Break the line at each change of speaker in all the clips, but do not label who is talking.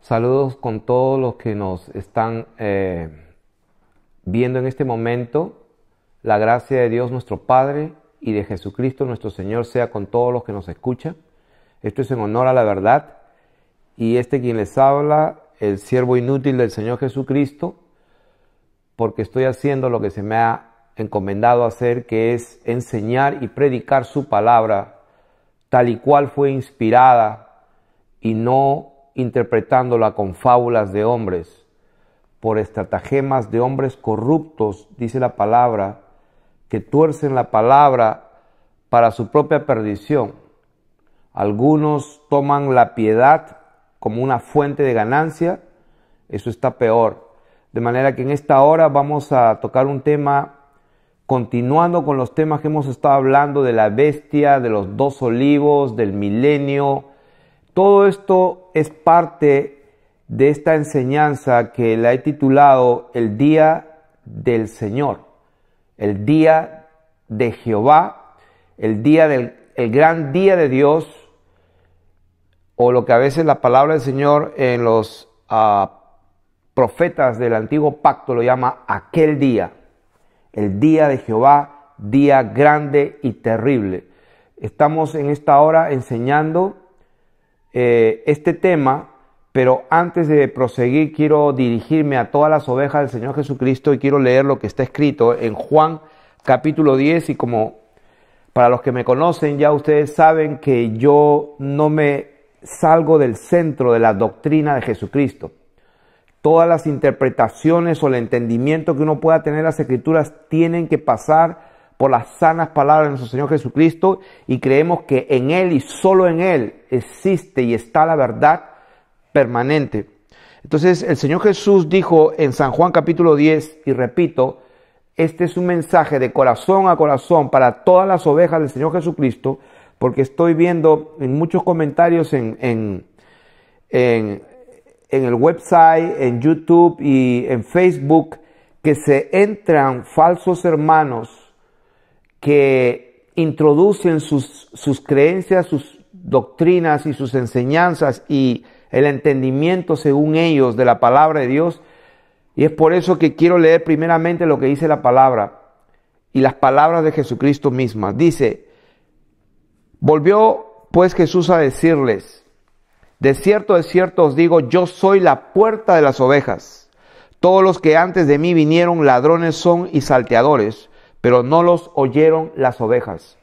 Saludos con todos los que nos están viendo en este momento. La gracia de Dios nuestro Padre y de Jesucristo nuestro Señor sea con todos los que nos escuchan. Esto es en honor a la verdad. Y quien les habla, el siervo inútil del Señor Jesucristo, porque estoy haciendo lo que se me ha encomendado hacer, que es enseñar y predicar su palabra tal y cual fue inspirada y no interpretándola con fábulas de hombres, por estratagemas de hombres corruptos, dice la palabra, que tuercen la palabra para su propia perdición. Algunos toman la piedad como una fuente de ganancia, eso está peor. De manera que en esta hora vamos a tocar un tema, continuando con los temas que hemos estado hablando de la bestia, de los 2 olivos, del milenio. Todo esto es parte de esta enseñanza que la he titulado El Día del Señor, el Día de Jehová, el gran día de Dios, o lo que a veces la palabra del Señor en los profetas del Antiguo Pacto lo llama aquel día, el día de Jehová, día grande y terrible. Estamos en esta hora enseñando este tema, pero antes de proseguir quiero dirigirme a todas las ovejas del Señor Jesucristo y quiero leer lo que está escrito en Juan capítulo 10, y como para los que me conocen ya ustedes saben que yo no me salgo del centro de la doctrina de Jesucristo. Todas las interpretaciones o el entendimiento que uno pueda tener de las Escrituras tienen que pasar por las sanas palabras de nuestro Señor Jesucristo, y creemos que en Él y solo en Él existe y está la verdad permanente. Entonces el Señor Jesús dijo en San Juan capítulo 10, y repito, este es un mensaje de corazón a corazón para todas las ovejas del Señor Jesucristo, porque estoy viendo en muchos comentarios en el website, en YouTube y en Facebook, que se entran falsos hermanos que introducen sus creencias, sus doctrinas y sus enseñanzas y el entendimiento según ellos de la palabra de Dios. Y es por eso que quiero leer primeramente lo que dice la palabra y las palabras de Jesucristo mismas. Dice: volvió pues Jesús a decirles: de cierto os digo, yo soy la puerta de las ovejas. Todos los que antes de mí vinieron ladrones son y salteadores, pero no los oyeron las ovejas.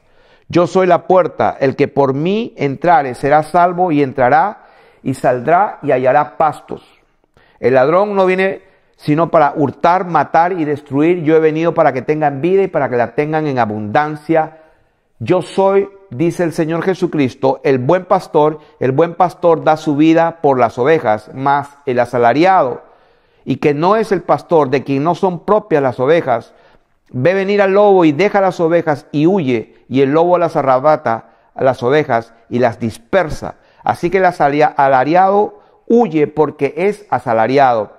Yo soy la puerta, el que por mí entrare será salvo, y entrará y saldrá y hallará pastos. El ladrón no viene sino para hurtar, matar y destruir. Yo he venido para que tengan vida y para que la tengan en abundancia. Yo soy, dice el Señor Jesucristo, el buen pastor. El buen pastor da su vida por las ovejas, mas el asalariado, y que no es el pastor, de quien no son propias las ovejas, ve venir al lobo y deja las ovejas y huye, y el lobo las arrebata a las ovejas y las dispersa. Así que el asalariado huye porque es asalariado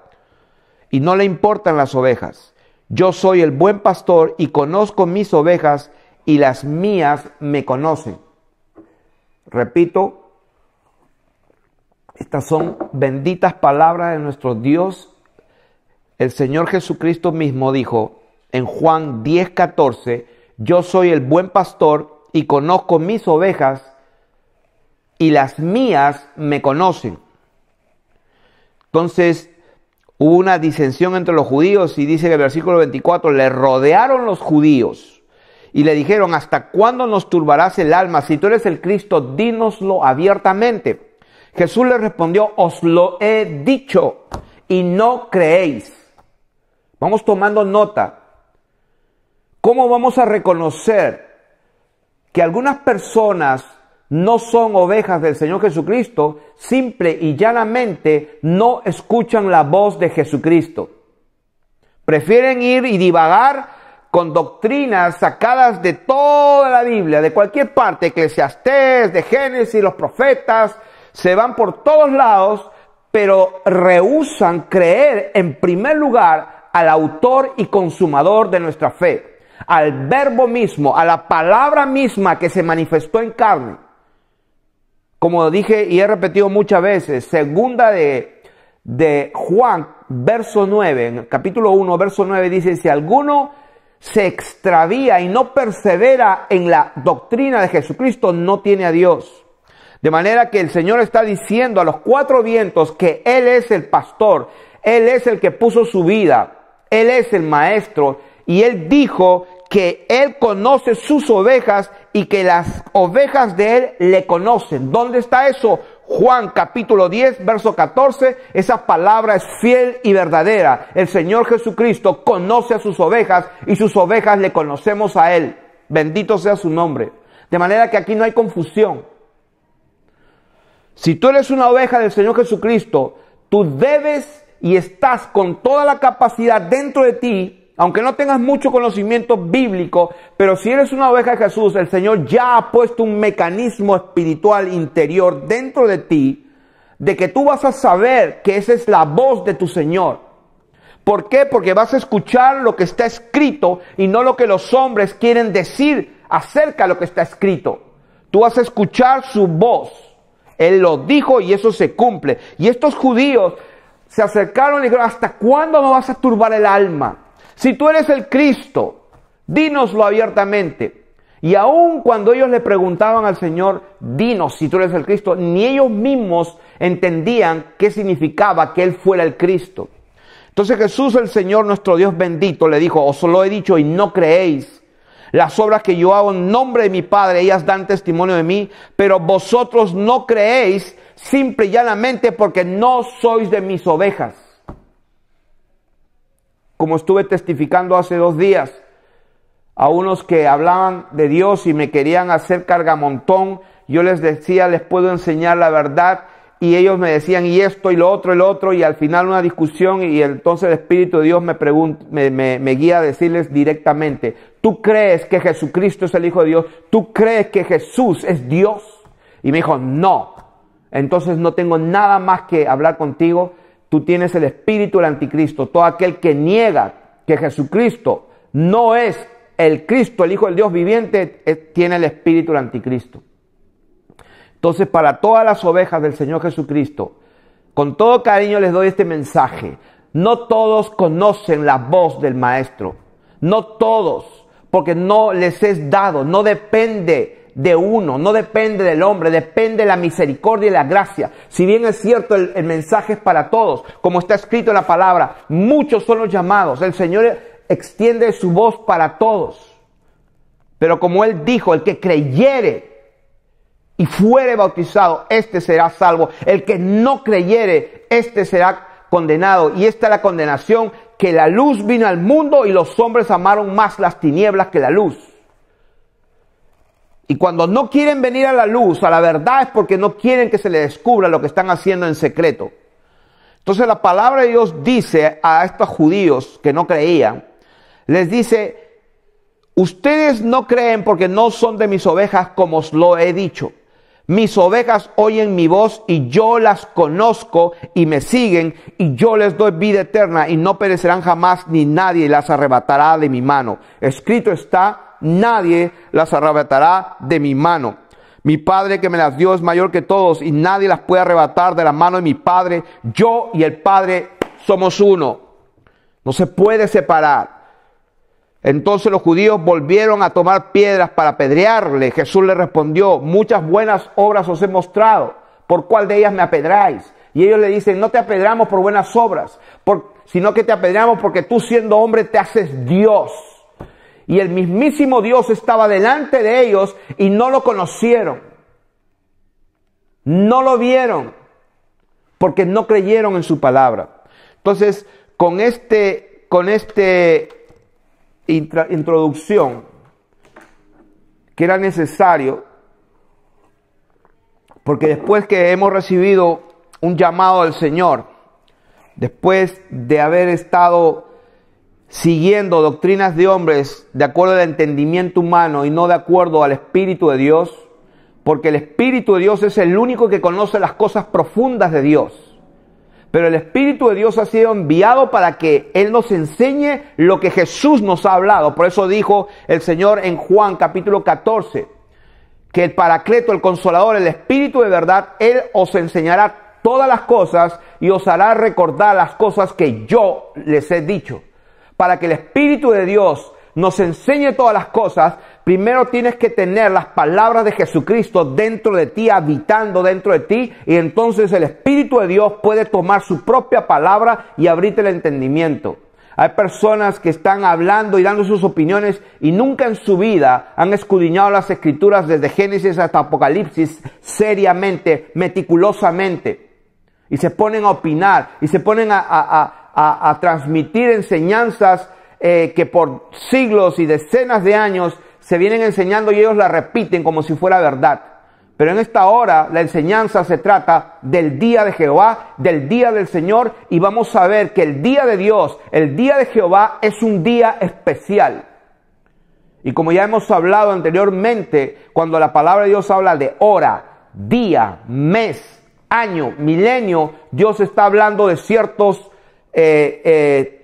y no le importan las ovejas. Yo soy el buen pastor y conozco mis ovejas, y las mías me conocen. Repito, estas son benditas palabras de nuestro Dios. El Señor Jesucristo mismo dijo en Juan 10:14, yo soy el buen pastor y conozco mis ovejas, y las mías me conocen. Entonces hubo una disensión entre los judíos, y dice en el versículo 24, le rodearon los judíos y le dijeron: ¿hasta cuándo nos turbarás el alma? Si tú eres el Cristo, dínoslo abiertamente. Jesús le respondió: os lo he dicho y no creéis. Vamos tomando nota. ¿Cómo vamos a reconocer que algunas personas no son ovejas del Señor Jesucristo? Simple y llanamente no escuchan la voz de Jesucristo. Prefieren ir y divagar con doctrinas sacadas de toda la Biblia, de cualquier parte, Eclesiastés, de Génesis, los profetas, se van por todos lados, pero rehúsan creer en primer lugar al autor y consumador de nuestra fe, al verbo mismo, a la palabra misma que se manifestó en carne. Como dije y he repetido muchas veces, segunda de de Juan, verso 9, en el capítulo 1, verso 9, dice: si alguno se extravía y no persevera en la doctrina de Jesucristo, no tiene a Dios. De manera que el Señor está diciendo a los cuatro vientos que Él es el pastor, Él es el que puso su vida, Él es el maestro, y Él dijo que Él conoce sus ovejas y que las ovejas de Él le conocen. ¿Dónde está eso? Juan capítulo 10, verso 14, esa palabra es fiel y verdadera. El Señor Jesucristo conoce a sus ovejas y sus ovejas le conocemos a Él. Bendito sea su nombre. De manera que aquí no hay confusión. Si tú eres una oveja del Señor Jesucristo, tú debes y estás con toda la capacidad dentro de ti, aunque no tengas mucho conocimiento bíblico, pero si eres una oveja de Jesús, el Señor ya ha puesto un mecanismo espiritual interior dentro de ti, de que tú vas a saber que esa es la voz de tu Señor. ¿Por qué? Porque vas a escuchar lo que está escrito y no lo que los hombres quieren decir acerca de lo que está escrito. Tú vas a escuchar su voz. Él lo dijo y eso se cumple. Y estos judíos se acercaron y dijeron: ¿hasta cuándo no vas a turbar el alma? Si tú eres el Cristo, dínoslo abiertamente. Y aun cuando ellos le preguntaban al Señor: dinos si tú eres el Cristo, ni ellos mismos entendían qué significaba que Él fuera el Cristo. Entonces Jesús, el Señor nuestro Dios bendito, le dijo: os lo he dicho y no creéis. Las obras que yo hago en nombre de mi Padre, ellas dan testimonio de mí, pero vosotros no creéis, simple y llanamente porque no sois de mis ovejas. Como estuve testificando hace 2 días a unos que hablaban de Dios y me querían hacer cargamontón, yo les decía: les puedo enseñar la verdad, y ellos me decían y esto y lo otro, y al final una discusión, y entonces el Espíritu de Dios me guía a decirles directamente: ¿tú crees que Jesucristo es el Hijo de Dios? ¿Tú crees que Jesús es Dios? Y me dijo: no. Entonces no tengo nada más que hablar contigo. Tú tienes el espíritu del anticristo. Todo aquel que niega que Jesucristo no es el Cristo, el Hijo del Dios viviente, tiene el espíritu del anticristo. Entonces, para todas las ovejas del Señor Jesucristo, con todo cariño les doy este mensaje. No todos conocen la voz del Maestro. No todos, porque no les es dado, no depende de uno, no depende del hombre, depende de la misericordia y la gracia. Si bien es cierto, el mensaje es para todos, como está escrito en la palabra, muchos son los llamados. El Señor extiende su voz para todos. Pero como Él dijo: el que creyere y fuere bautizado, este será salvo. El que no creyere, este será condenado. Y esta es la condenación, que la luz vino al mundo y los hombres amaron más las tinieblas que la luz. Y cuando no quieren venir a la luz, a la verdad, es porque no quieren que se les descubra lo que están haciendo en secreto. Entonces la palabra de Dios dice a estos judíos que no creían, les dice: ustedes no creen porque no son de mis ovejas, como os lo he dicho. Mis ovejas oyen mi voz y yo las conozco y me siguen, y yo les doy vida eterna y no perecerán jamás, ni nadie las arrebatará de mi mano. Escrito está: nadie las arrebatará de mi mano. Mi Padre que me las dio es mayor que todos y nadie las puede arrebatar de la mano de mi Padre. Yo y el Padre somos uno. No se puede separar. Entonces los judíos volvieron a tomar piedras para apedrearle. Jesús le respondió: muchas buenas obras os he mostrado, ¿por cuál de ellas me apedráis? Y ellos le dicen: no te apedreamos por buenas obras, sino que te apedreamos porque tú, siendo hombre, te haces Dios. Y el mismísimo Dios estaba delante de ellos y no lo conocieron. No lo vieron porque no creyeron en su palabra. Entonces, con esta introducción que era necesario, porque después que hemos recibido un llamado del Señor, después de haber estado siguiendo doctrinas de hombres de acuerdo al entendimiento humano y no de acuerdo al Espíritu de Dios, porque el Espíritu de Dios es el único que conoce las cosas profundas de Dios. Pero el Espíritu de Dios ha sido enviado para que Él nos enseñe lo que Jesús nos ha hablado. Por eso dijo el Señor en Juan capítulo 14, que el Paracleto, el Consolador, el Espíritu de verdad, Él os enseñará todas las cosas y os hará recordar las cosas que yo les he dicho. Para que el Espíritu de Dios nos enseñe todas las cosas, primero tienes que tener las palabras de Jesucristo dentro de ti, habitando dentro de ti, y entonces el Espíritu de Dios puede tomar su propia palabra y abrirte el entendimiento. Hay personas que están hablando y dando sus opiniones y nunca en su vida han escudriñado las Escrituras desde Génesis hasta Apocalipsis seriamente, meticulosamente. Y se ponen a opinar y se ponen a transmitir enseñanzas que por siglos y decenas de años se vienen enseñando y ellos la repiten como si fuera verdad. Pero en esta hora la enseñanza se trata del día de Jehová, del día del Señor, y vamos a ver que el día de Dios, el día de Jehová es un día especial. Y como ya hemos hablado anteriormente, cuando la palabra de Dios habla de hora, día, mes, año, milenio, Dios está hablando de ciertos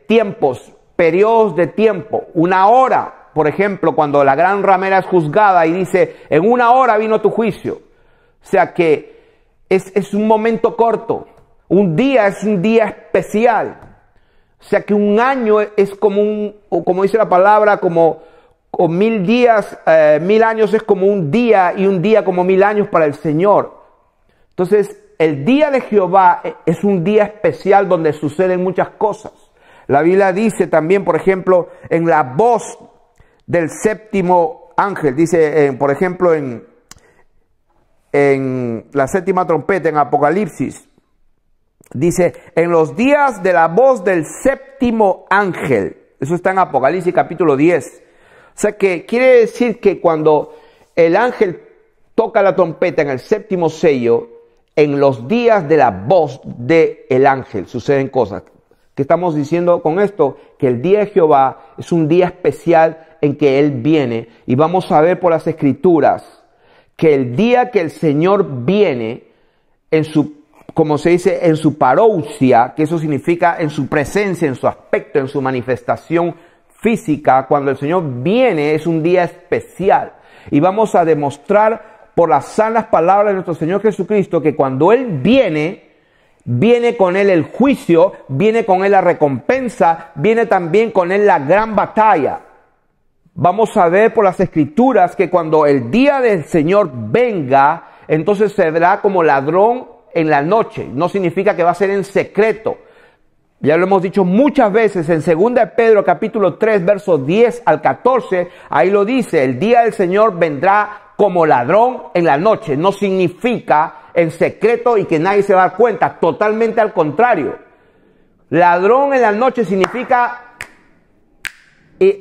tiempos, periodos de tiempo. Una hora, por ejemplo, cuando la gran ramera es juzgada y dice, en una hora vino tu juicio. O sea que es un momento corto. Un día es un día especial. O sea que un año es como como dice la palabra, como 1000 días, 1000 años es como un día y un día como 1000 años para el Señor. Entonces, el día de Jehová es un día especial donde suceden muchas cosas. La Biblia dice también, por ejemplo, en la voz del séptimo ángel, dice, por ejemplo, en la séptima trompeta, en Apocalipsis, dice, en los días de la voz del séptimo ángel. Eso está en Apocalipsis capítulo 10. O sea que quiere decir que cuando el ángel toca la trompeta en el séptimo sello, en los días de la voz del ángel suceden cosas. ¿Qué estamos diciendo con esto? Que el día de Jehová es un día especial en que Él viene, y vamos a ver por las Escrituras que el día que el Señor viene en su, como se dice, en su parousia, que eso significa en su presencia, en su aspecto, en su manifestación física, cuando el Señor viene es un día especial. Y vamos a demostrar por las sanas palabras de nuestro Señor Jesucristo que cuando Él viene, viene con Él el juicio, viene con Él la recompensa, viene también con Él la gran batalla. Vamos a ver por las Escrituras que cuando el día del Señor venga, entonces se verá como ladrón en la noche. No significa que va a ser en secreto. Ya lo hemos dicho muchas veces en 2 de Pedro capítulo 3, versos 10 al 14, ahí lo dice, el día del Señor vendrá como ladrón en la noche. No significa en secreto y que nadie se va a dar cuenta, totalmente al contrario. Ladrón en la noche significa,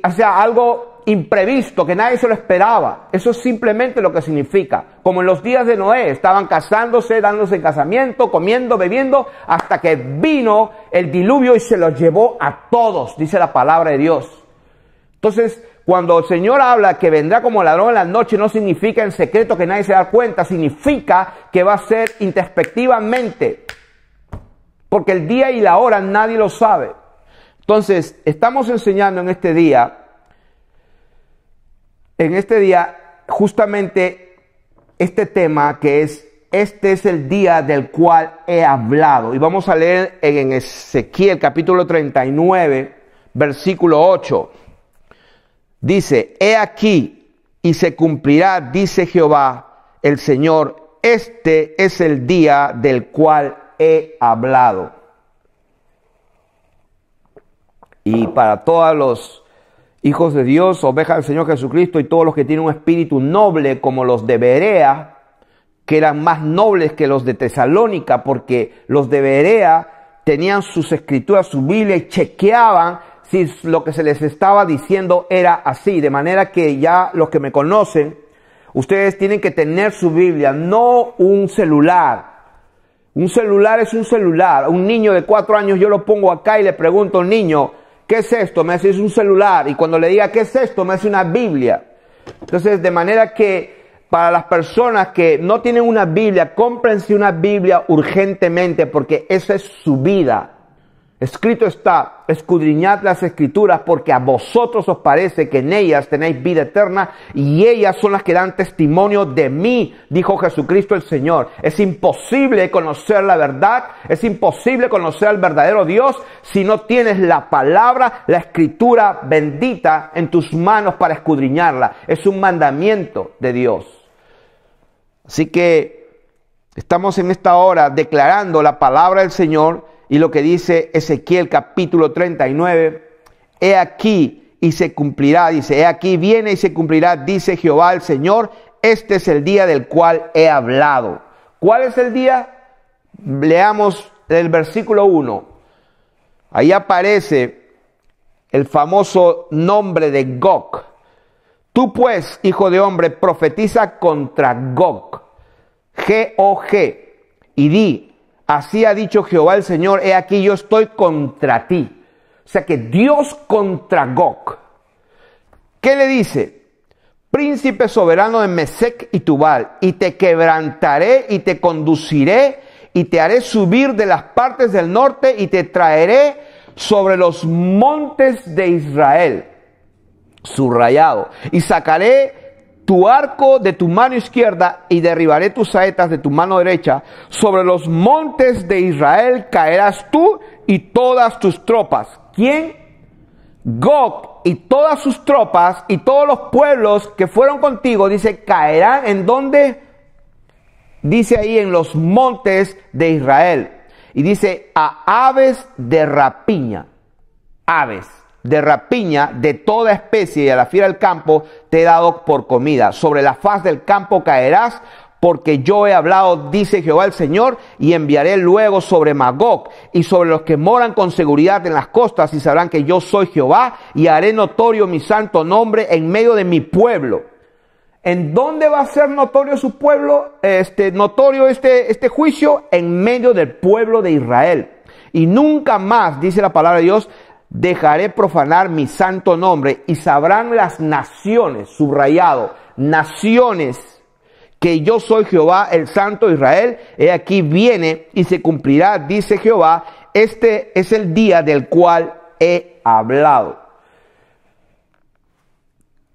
o sea, algo imprevisto, que nadie se lo esperaba. Eso es simplemente lo que significa. Como en los días de Noé, estaban casándose, dándose en casamiento, comiendo, bebiendo, hasta que vino el diluvio y se los llevó a todos, dice la palabra de Dios. Entonces, cuando el Señor habla que vendrá como ladrón en la noche, no significa en secreto que nadie se da cuenta, significa que va a ser introspectivamente, porque el día y la hora nadie lo sabe. Entonces, estamos enseñando en este día justamente este tema que es, este es el día del cual he hablado. Y vamos a leer en Ezequiel capítulo 39, versículo 8. Dice, he aquí y se cumplirá, dice Jehová el Señor, este es el día del cual he hablado. Y para todos los hijos de Dios, ovejas del Señor Jesucristo y todos los que tienen un espíritu noble como los de Berea, que eran más nobles que los de Tesalónica, porque los de Berea tenían sus escrituras, su Biblia, y chequeaban si lo que se les estaba diciendo era así. De manera que ya los que me conocen, ustedes tienen que tener su Biblia, no un celular. Un celular es un celular. Un niño de 4 años yo lo pongo acá y le pregunto al niño, ¿qué es esto? Me dice, es un celular. Y cuando le diga, ¿qué es esto? Me dice una Biblia. Entonces, de manera que para las personas que no tienen una Biblia, cómprense una Biblia urgentemente porque esa es su vida. Escrito está, escudriñad las Escrituras, porque a vosotros os parece que en ellas tenéis vida eterna, y ellas son las que dan testimonio de mí, dijo Jesucristo el Señor. Es imposible conocer la verdad, es imposible conocer al verdadero Dios si no tienes la palabra, la Escritura bendita en tus manos para escudriñarla. Es un mandamiento de Dios. Así que estamos en esta hora declarando la palabra del Señor. Y lo que dice Ezequiel capítulo 39, he aquí y se cumplirá, dice, he aquí viene y se cumplirá, dice Jehová el Señor, este es el día del cual he hablado. ¿Cuál es el día? Leamos el versículo 1. Ahí aparece el famoso nombre de Gog. Tú pues, hijo de hombre, profetiza contra Gog, G-O-G, y di, así ha dicho Jehová el Señor, he aquí yo estoy contra ti. O sea que Dios contra Gog. ¿Qué le dice? Príncipe soberano de Mesec y Tubal, y te quebrantaré y te conduciré y te haré subir de las partes del norte y te traeré sobre los montes de Israel. Subrayado. Y sacaré tu arco de tu mano izquierda y derribaré tus saetas de tu mano derecha. Sobre los montes de Israel caerás tú y todas tus tropas. ¿Quién? Gog y todas sus tropas y todos los pueblos que fueron contigo, dice, caerán en donde, dice ahí, en los montes de Israel. Y dice, a aves de rapiña, aves de rapiña de toda especie y a la fiera del campo te he dado por comida. Sobre la faz del campo caerás, porque yo he hablado, dice Jehová el Señor, y enviaré luego sobre Magog y sobre los que moran con seguridad en las costas, y sabrán que yo soy Jehová, y haré notorio mi santo nombre en medio de mi pueblo. ¿En dónde va a ser notorio su pueblo, notorio este juicio? En medio del pueblo de Israel. Y nunca más, dice la palabra de Dios, dejaré profanar mi santo nombre, y sabrán las naciones, subrayado, naciones, que yo soy Jehová, el Santo de Israel. He aquí viene y se cumplirá, dice Jehová, este es el día del cual he hablado.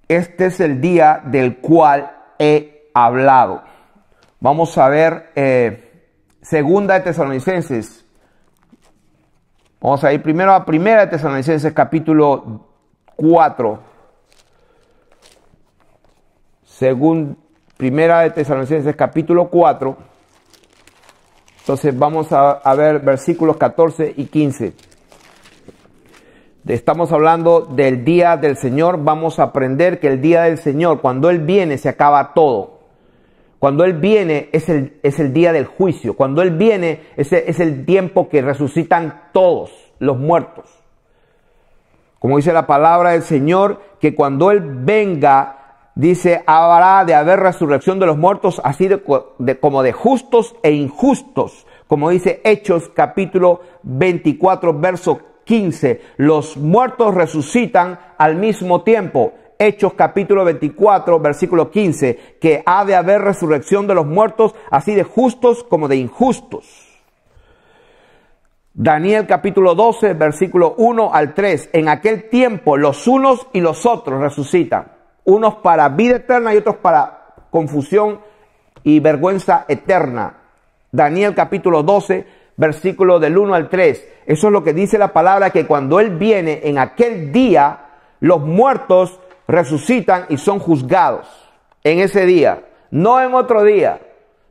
Este es el día del cual he hablado. Vamos a ver Segunda de Tesalonicenses. Vamos a ir primero a Primera de Tesalonicenses capítulo 4. Primera de Tesalonicenses capítulo 4. Entonces vamos a ver versículos 14 y 15. Estamos hablando del día del Señor. Vamos a aprender que el día del Señor, cuando Él viene, se acaba todo. Cuando Él viene es el día del juicio. Cuando Él viene es el tiempo que resucitan todos los muertos. Como dice la palabra del Señor, que cuando Él venga, dice, habrá de haber resurrección de los muertos, así como de justos e injustos. Como dice Hechos capítulo 24, verso 15. Los muertos resucitan al mismo tiempo. Hechos capítulo 24, versículo 15, que ha de haber resurrección de los muertos, así de justos como de injustos. Daniel capítulo 12, versículo 1 al 3, en aquel tiempo los unos y los otros resucitan, unos para vida eterna y otros para confusión y vergüenza eterna. Daniel capítulo 12, versículo del 1 al 3, eso es lo que dice la palabra, que cuando Él viene en aquel día, los muertos resucitan y son juzgados en ese día, no en otro día.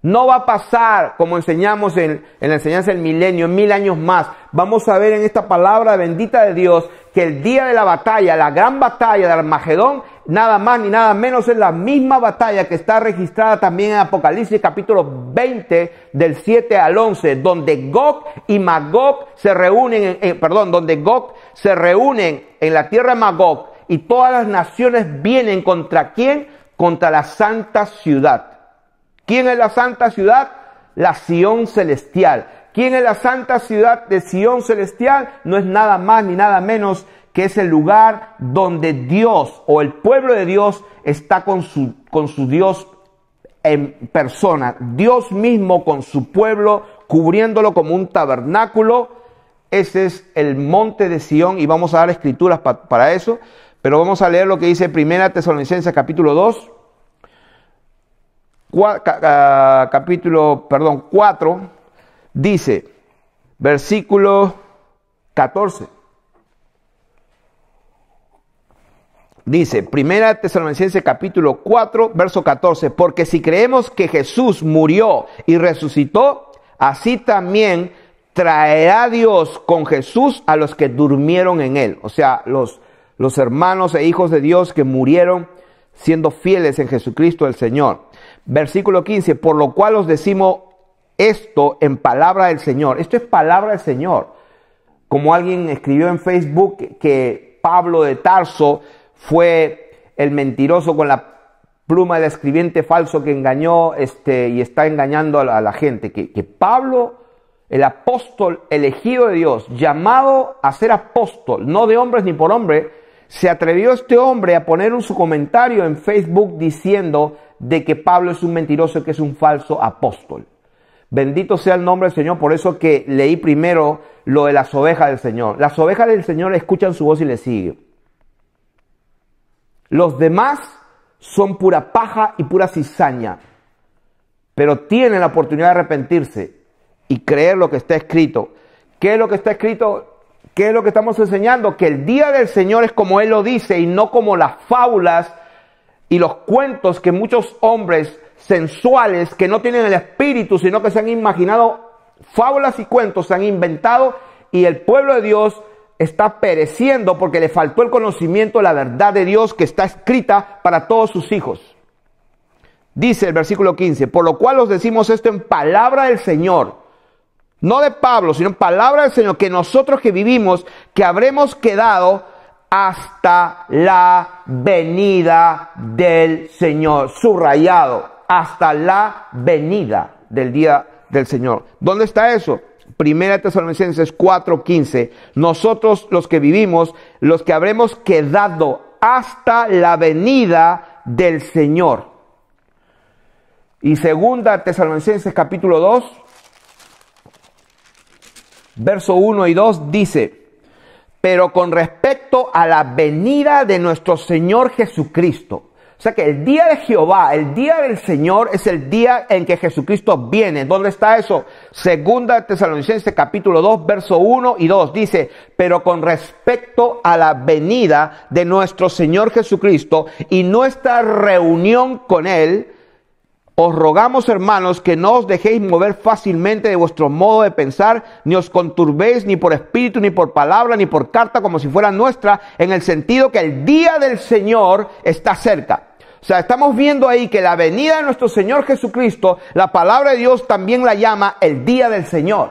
No va a pasar como enseñamos en la enseñanza del milenio, en 1000 años más. Vamos a ver en esta palabra bendita de Dios que el día de la batalla, la gran batalla de Armagedón, nada más ni nada menos es la misma batalla que está registrada también en Apocalipsis capítulo 20 del 7 al 11, donde Gog y Magog se reúnen, donde Gog se reúnen en la tierra de Magog y todas las naciones vienen contra ¿quién? Contra la santa ciudad. ¿Quién es la santa ciudad? La Sión celestial. ¿Quién es la santa ciudad de Sión celestial? No es nada más ni nada menos que es el lugar donde Dios o el pueblo de Dios está con su Dios en persona. Dios mismo con su pueblo, cubriéndolo como un tabernáculo ese es el monte de Sión, y vamos a dar escrituras para eso, pero vamos a leer lo que dice 1 Tesalonicenses capítulo 2, 4, dice, versículo 14. Dice, 1 Tesalonicenses capítulo 4, verso 14, porque si creemos que Jesús murió y resucitó, así también traerá Dios con Jesús a los que durmieron en él. O sea, los hermanos e hijos de Dios que murieron siendo fieles en Jesucristo el Señor. Versículo 15, por lo cual os decimos esto en palabra del Señor. Esto es palabra del Señor. Como alguien escribió en Facebook que Pablo de Tarso fue el mentiroso con la pluma del escribiente falso que engañó y está engañando a la gente. Que Pablo, el apóstol elegido de Dios, llamado a ser apóstol, no de hombres ni por hombre, se atrevió este hombre a poner su comentario en Facebook diciendo de que Pablo es un mentiroso, que es un falso apóstol. Bendito sea el nombre del Señor. Por eso que leí primero lo de las ovejas del Señor. Las ovejas del Señor escuchan su voz y le siguen. Los demás son pura paja y pura cizaña, pero tienen la oportunidad de arrepentirse y creer lo que está escrito. ¿Qué es lo que está escrito? ¿Qué es lo que estamos enseñando? Que el día del Señor es como Él lo dice y no como las fábulas y los cuentos que muchos hombres sensuales que no tienen el espíritu, sino que se han imaginado fábulas y cuentos, se han inventado, y el pueblo de Dios está pereciendo porque le faltó el conocimiento de la verdad de Dios que está escrita para todos sus hijos. Dice el versículo 15, por lo cual os decimos esto en palabra del Señor, no de Pablo, sino en palabra del Señor, que nosotros que vivimos, que habremos quedado hasta la venida del Señor, subrayado, hasta la venida del día del Señor. ¿Dónde está eso? 1 Tesalonicenses 4:15, nosotros los que vivimos, los que habremos quedado hasta la venida del Señor. Y 2 Tesalonicenses capítulo 2, verso 1 y 2 dice, pero con respecto a la venida de nuestro Señor Jesucristo. O sea que el día de Jehová, el día del Señor, es el día en que Jesucristo viene. ¿Dónde está eso? 2 Tesalonicenses capítulo 2, verso 1 y 2. Dice, pero con respecto a la venida de nuestro Señor Jesucristo y nuestra reunión con Él, os rogamos, hermanos, que no os dejéis mover fácilmente de vuestro modo de pensar, ni os conturbéis ni por espíritu, ni por palabra, ni por carta, como si fuera nuestra, en el sentido que el día del Señor está cerca. O sea, estamos viendo ahí que la venida de nuestro Señor Jesucristo, la palabra de Dios también la llama el día del Señor.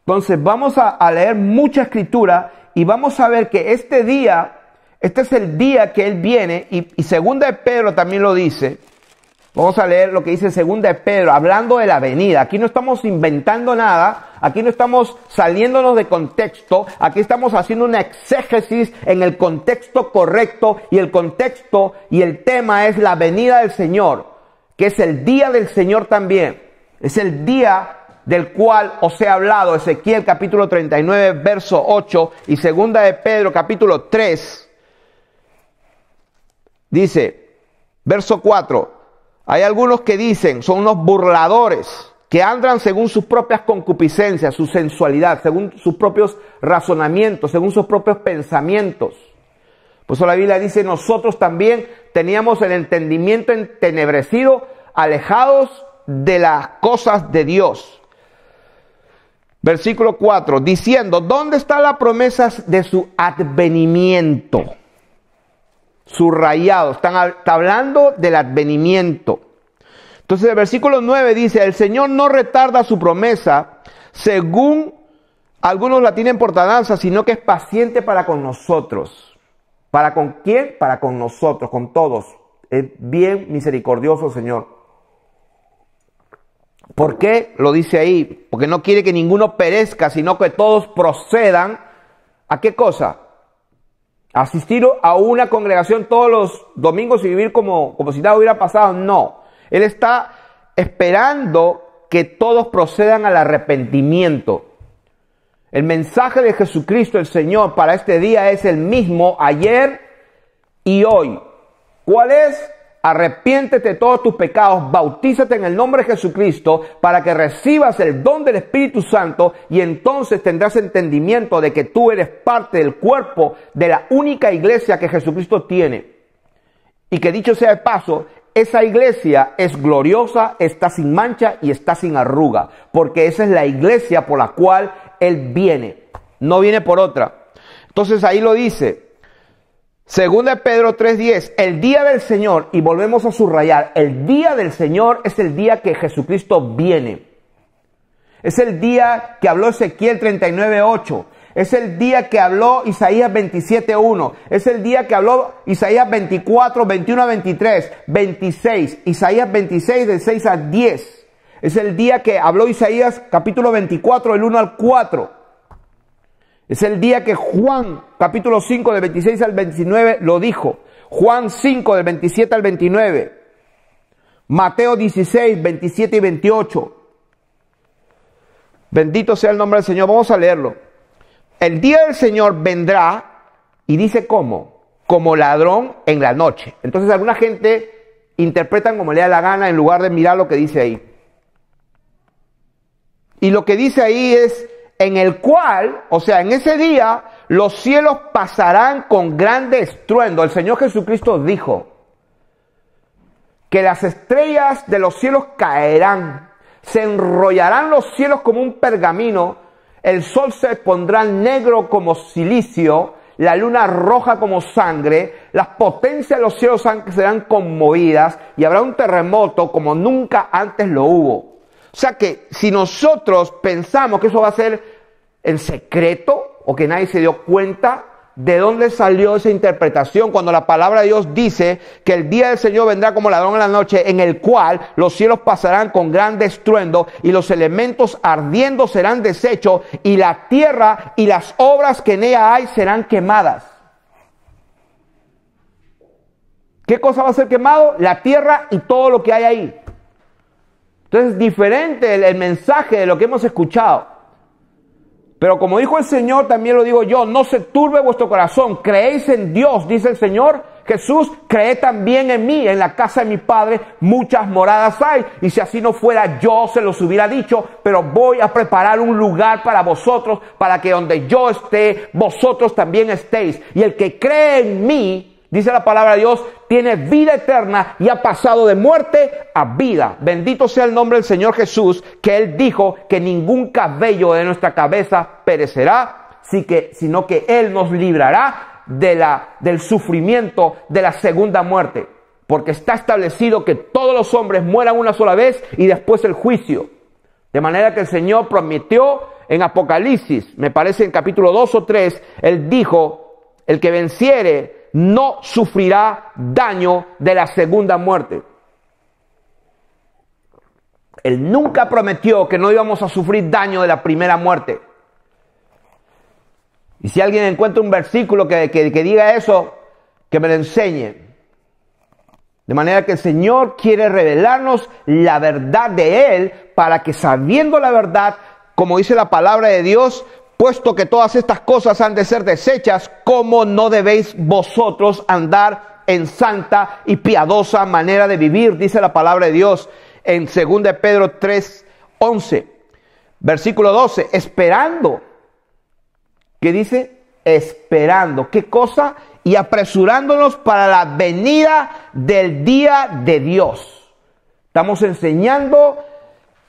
Entonces vamos a leer mucha escritura y vamos a ver que este día, este es el día que Él viene, y segunda de Pedro también lo dice. Vamos a leer lo que dice segunda de Pedro, hablando de la venida. Aquí no estamos inventando nada, aquí no estamos saliéndonos de contexto, aquí estamos haciendo una exégesis en el contexto correcto, y el contexto y el tema es la venida del Señor, que es el día del Señor también. Es el día del cual os he hablado, Ezequiel capítulo 39, verso 8, y segunda de Pedro capítulo 3, dice, verso 4, hay algunos que dicen, son unos burladores, que andan según sus propias concupiscencias, su sensualidad, según sus propios razonamientos, según sus propios pensamientos. Por eso la Biblia dice, nosotros también teníamos el entendimiento entenebrecido, alejados de las cosas de Dios. Versículo 4, diciendo, ¿dónde está la promesa de su advenimiento? Subrayado, está hablando del advenimiento. Entonces el versículo 9 dice, el Señor no retarda su promesa, según algunos la tienen por tardanza, sino que es paciente para con nosotros. ¿Para con quién? Para con nosotros, con todos. Es bien misericordioso, Señor. ¿Por qué? Lo dice ahí, porque no quiere que ninguno perezca, sino que todos procedan. ¿A qué cosa? Asistir a una congregación todos los domingos y vivir como si nada hubiera pasado. No. Él está esperando que todos procedan al arrepentimiento. El mensaje de Jesucristo el Señor para este día es el mismo ayer y hoy. ¿Cuál es? Arrepiéntete de todos tus pecados, bautízate en el nombre de Jesucristo para que recibas el don del Espíritu Santo y entonces tendrás entendimiento de que tú eres parte del cuerpo de la única iglesia que Jesucristo tiene. Y que dicho sea de paso, esa iglesia es gloriosa, está sin mancha y está sin arruga, porque esa es la iglesia por la cual Él viene, no viene por otra. Entonces ahí lo dice. Segunda de Pedro 3:10, el día del Señor, y volvemos a subrayar, el día del Señor es el día que Jesucristo viene. Es el día que habló Ezequiel 39:8. Es el día que habló Isaías 27:1. Es el día que habló Isaías 24, 21 a 23, 26. Isaías 26 del 6 al 10. Es el día que habló Isaías capítulo 24 del 1 al 4. Es el día que Juan, capítulo 5, del 26 al 29, lo dijo. Juan 5, del 27 al 29. Mateo 16, 27 y 28. Bendito sea el nombre del Señor. Vamos a leerlo. El día del Señor vendrá, y dice cómo, como ladrón en la noche. Entonces alguna gente interpretan como le da la gana en lugar de mirar lo que dice ahí. Y lo que dice ahí es, en el cual, o sea, en ese día, los cielos pasarán con grande estruendo. El Señor Jesucristo dijo que las estrellas de los cielos caerán, se enrollarán los cielos como un pergamino, el sol se pondrá negro como silicio, la luna roja como sangre, las potencias de los cielos serán conmovidas y habrá un terremoto como nunca antes lo hubo. O sea que si nosotros pensamos que eso va a ser en secreto o que nadie se dio cuenta, ¿de dónde salió esa interpretación cuando la palabra de Dios dice que el día del Señor vendrá como ladrón en la noche, en el cual los cielos pasarán con gran estruendo y los elementos ardiendo serán deshechos y la tierra y las obras que en ella hay serán quemadas? ¿Qué cosa va a ser quemado? La tierra y todo lo que hay ahí. Entonces, diferente el mensaje de lo que hemos escuchado. Pero como dijo el Señor, también lo digo yo, no se turbe vuestro corazón, creéis en Dios, dice el Señor Jesús, creed también en mí, en la casa de mi Padre muchas moradas hay, y si así no fuera yo se los hubiera dicho, pero voy a preparar un lugar para vosotros, para que donde yo esté, vosotros también estéis, y el que cree en mí, dice la palabra de Dios, tiene vida eterna y ha pasado de muerte a vida. Bendito sea el nombre del Señor Jesús, que Él dijo que ningún cabello de nuestra cabeza perecerá, sino que Él nos librará del sufrimiento de la segunda muerte. Porque está establecido que todos los hombres mueran una sola vez y después el juicio. De manera que el Señor prometió en Apocalipsis, me parece en capítulo 2 o 3, Él dijo, el que venciere no sufrirá daño de la segunda muerte. Él nunca prometió que no íbamos a sufrir daño de la primera muerte. Y si alguien encuentra un versículo que diga eso, que me lo enseñe. De manera que el Señor quiere revelarnos la verdad de Él para que sabiendo la verdad, como dice la palabra de Dios, puesto que todas estas cosas han de ser deshechas, ¿cómo no debéis vosotros andar en santa y piadosa manera de vivir? Dice la palabra de Dios en 2 de Pedro 3:11, versículo 12, esperando. ¿Qué dice? Esperando. ¿Qué cosa? Y apresurándonos para la venida del día de Dios. Estamos enseñando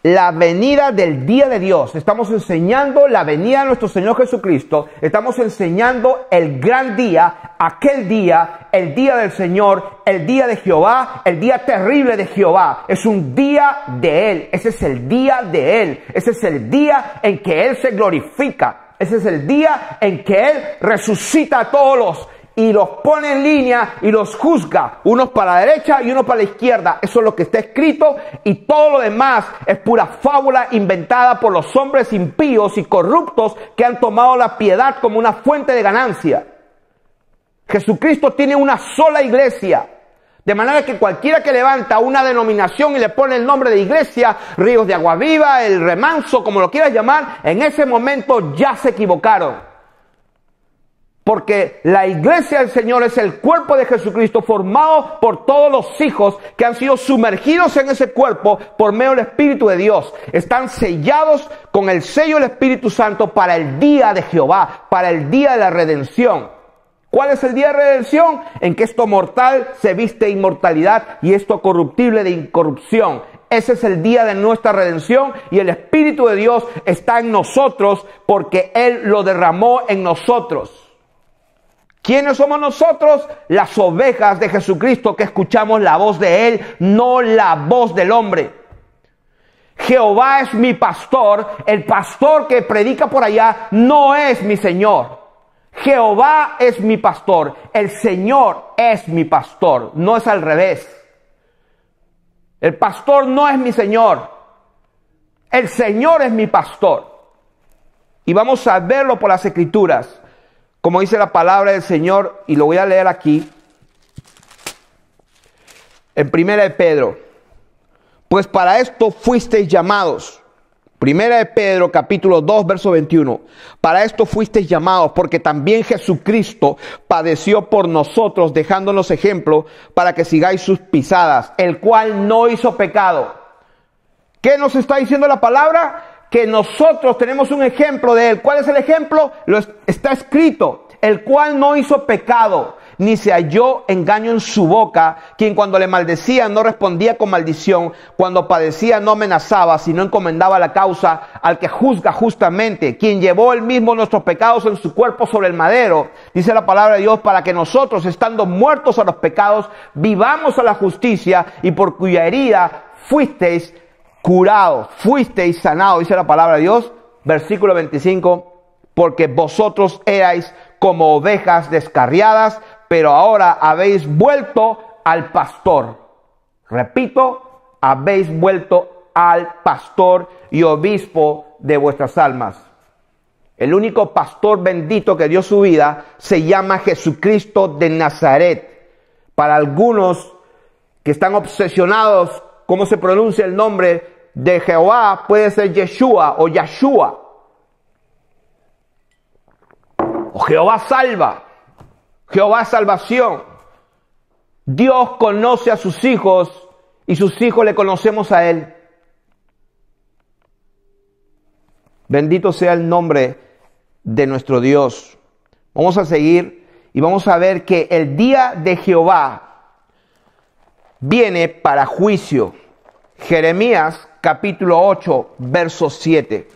la venida del día de Dios. Estamos enseñando la venida de nuestro Señor Jesucristo. Estamos enseñando el gran día, aquel día, el día del Señor, el día de Jehová, el día terrible de Jehová. Es un día de Él. Ese es el día de Él. Ese es el día en que Él se glorifica. Ese es el día en que Él resucita a todos y los pone en línea y los juzga, unos para la derecha y unos para la izquierda. Eso es lo que está escrito, y todo lo demás es pura fábula inventada por los hombres impíos y corruptos que han tomado la piedad como una fuente de ganancia. Jesucristo tiene una sola iglesia, De manera que cualquiera que levanta una denominación y le pone el nombre de iglesia, Ríos de Agua Viva, el Remanso, como lo quieras llamar, en ese momento ya se equivocaron. Porque la iglesia del Señor es el cuerpo de Jesucristo formado por todos los hijos que han sido sumergidos en ese cuerpo por medio del Espíritu de Dios. Están sellados con el sello del Espíritu Santo para el día de Jehová, para el día de la redención. ¿Cuál es el día de redención? En que esto mortal se viste de inmortalidad y esto corruptible de incorrupción. Ese es el día de nuestra redención y el Espíritu de Dios está en nosotros porque Él lo derramó en nosotros. ¿Quiénes somos nosotros? Las ovejas de Jesucristo que escuchamos la voz de Él, no la voz del hombre. Jehová es mi pastor, el pastor que predica por allá no es mi Señor. Jehová es mi pastor, el Señor es mi pastor, no es al revés. El pastor no es mi Señor, el Señor es mi pastor. Y vamos a verlo por las Escrituras. Como dice la palabra del Señor, y lo voy a leer aquí, en 1 de Pedro. Pues para esto fuisteis llamados. 1 de Pedro, capítulo 2, verso 21. Para esto fuisteis llamados, porque también Jesucristo padeció por nosotros, dejándonos ejemplo, para que sigáis sus pisadas, el cual no hizo pecado. ¿Qué nos está diciendo la palabra? Que nosotros tenemos un ejemplo de Él. ¿Cuál es el ejemplo? Está escrito, el cual no hizo pecado, ni se halló engaño en su boca, quien cuando le maldecía no respondía con maldición, cuando padecía no amenazaba, sino encomendaba la causa al que juzga justamente, quien llevó él mismo nuestros pecados en su cuerpo sobre el madero, dice la palabra de Dios, para que nosotros, estando muertos a los pecados, vivamos a la justicia, y por cuya herida fuisteis curados, fuisteis sanados, dice la palabra de Dios, versículo 25, porque vosotros erais como ovejas descarriadas, pero ahora habéis vuelto al pastor. Repito, habéis vuelto al pastor y obispo de vuestras almas. El único pastor bendito que dio su vida se llama Jesucristo de Nazaret. Para algunos que están obsesionados, ¿cómo se pronuncia el nombre de Jehová? Puede ser Yeshua o Yahshua. O Jehová salva. Jehová es salvación. Dios conoce a sus hijos y sus hijos le conocemos a Él. Bendito sea el nombre de nuestro Dios. Vamos a seguir y vamos a ver que el día de Jehová viene para juicio. Jeremías capítulo 8, verso 7.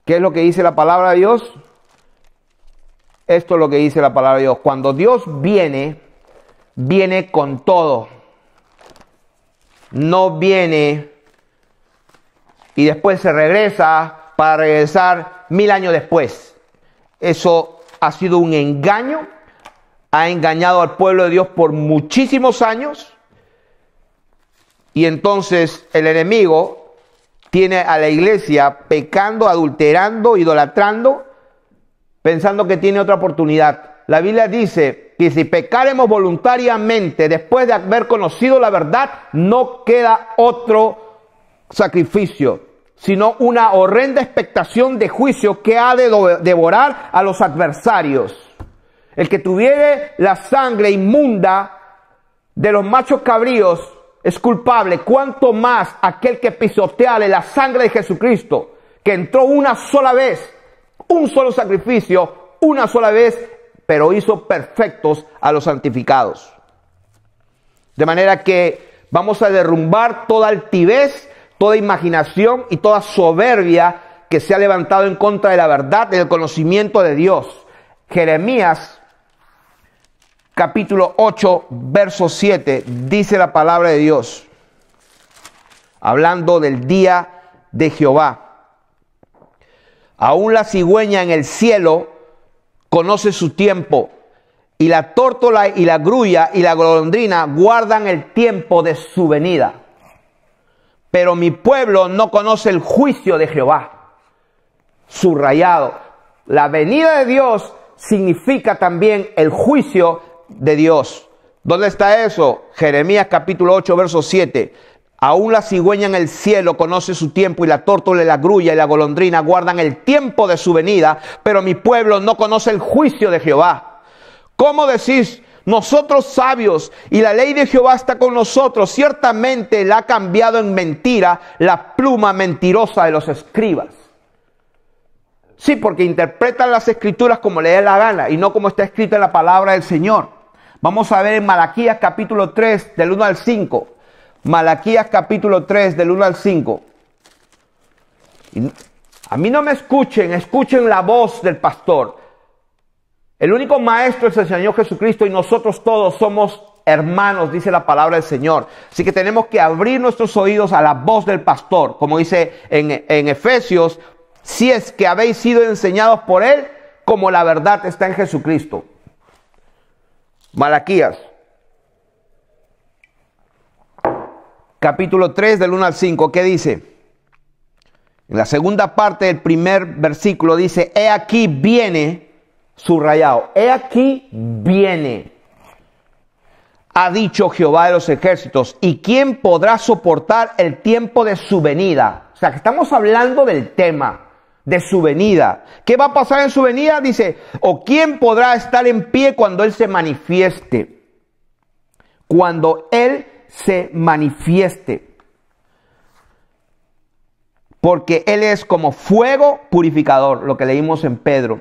¿Qué es lo que dice la palabra de Dios? Esto es lo que dice la palabra de Dios. Cuando Dios viene, viene con todo. No viene y después se regresa para regresar 1000 años después. Eso ha sido un engaño. Ha engañado al pueblo de Dios por muchísimos años. Y entonces el enemigo tiene a la iglesia pecando, adulterando, idolatrando, pensando que tiene otra oportunidad. La Biblia dice que si pecaremos voluntariamente después de haber conocido la verdad, no queda otro sacrificio, sino una horrenda expectación de juicio que ha de devorar a los adversarios. El que tuviere la sangre inmunda de los machos cabríos es culpable, cuanto más aquel que pisoteare la sangre de Jesucristo, que entró una sola vez, un solo sacrificio, una sola vez, pero hizo perfectos a los santificados. De manera que vamos a derrumbar toda altivez, toda imaginación y toda soberbia que se ha levantado en contra de la verdad y del conocimiento de Dios. Jeremías capítulo 8, verso 7, dice la palabra de Dios, hablando del día de Jehová. Aún la cigüeña en el cielo conoce su tiempo, y la tórtola y la grulla y la golondrina guardan el tiempo de su venida. Pero mi pueblo no conoce el juicio de Jehová. Subrayado. La venida de Dios significa también el juicio de Dios. ¿Dónde está eso? Jeremías capítulo 8, verso 7. Aún la cigüeña en el cielo conoce su tiempo, y la tórtola y la grulla y la golondrina guardan el tiempo de su venida, pero mi pueblo no conoce el juicio de Jehová. ¿Cómo decís? Nosotros sabios, y la ley de Jehová está con nosotros. Ciertamente la ha cambiado en mentira la pluma mentirosa de los escribas. Sí, porque interpretan las escrituras como les dé la gana y no como está escrita en la palabra del Señor. Vamos a ver en Malaquías capítulo 3 del 1 al 5. Malaquías capítulo 3 del 1 al 5. Y a mí no me escuchen, escuchen la voz del pastor. El único maestro es el Señor Jesucristo y nosotros todos somos hermanos, dice la palabra del Señor. Así que tenemos que abrir nuestros oídos a la voz del pastor, como dice en Efesios, si es que habéis sido enseñados por él, como la verdad está en Jesucristo. Malaquías capítulo 3 del 1 al 5, ¿qué dice? En la segunda parte del primer versículo dice, he aquí viene, subrayado, he aquí viene, ha dicho Jehová de los ejércitos, ¿y quién podrá soportar el tiempo de su venida? O sea, que estamos hablando del tema de su venida. ¿Qué va a pasar en su venida? Dice, ¿o quién podrá estar en pie cuando Él se manifieste? Cuando Él se manifieste. Porque Él es como fuego purificador, lo que leímos en Pedro,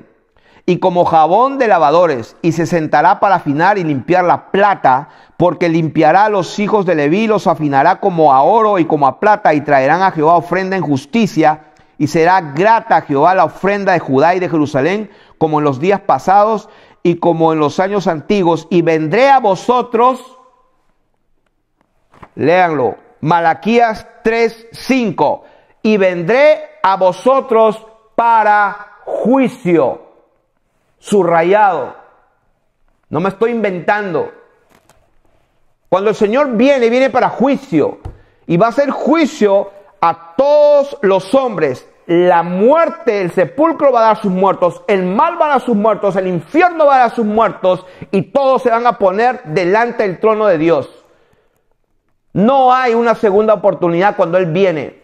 y como jabón de lavadores, y se sentará para afinar y limpiar la plata, porque limpiará a los hijos de Leví, los afinará como a oro y como a plata, y traerán a Jehová ofrenda en justicia, y será grata a Jehová la ofrenda de Judá y de Jerusalén, como en los días pasados y como en los años antiguos, y vendré a vosotros. Léanlo, Malaquías 3:5, y vendré a vosotros para juicio. Subrayado, no me estoy inventando. Cuando el Señor viene, viene para juicio, y va a hacer juicio a todos los hombres. La muerte, el sepulcro va a dar sus muertos, el mal va a dar sus muertos, el infierno va a dar sus muertos, y todos se van a poner delante del trono de Dios. No hay una segunda oportunidad cuando Él viene.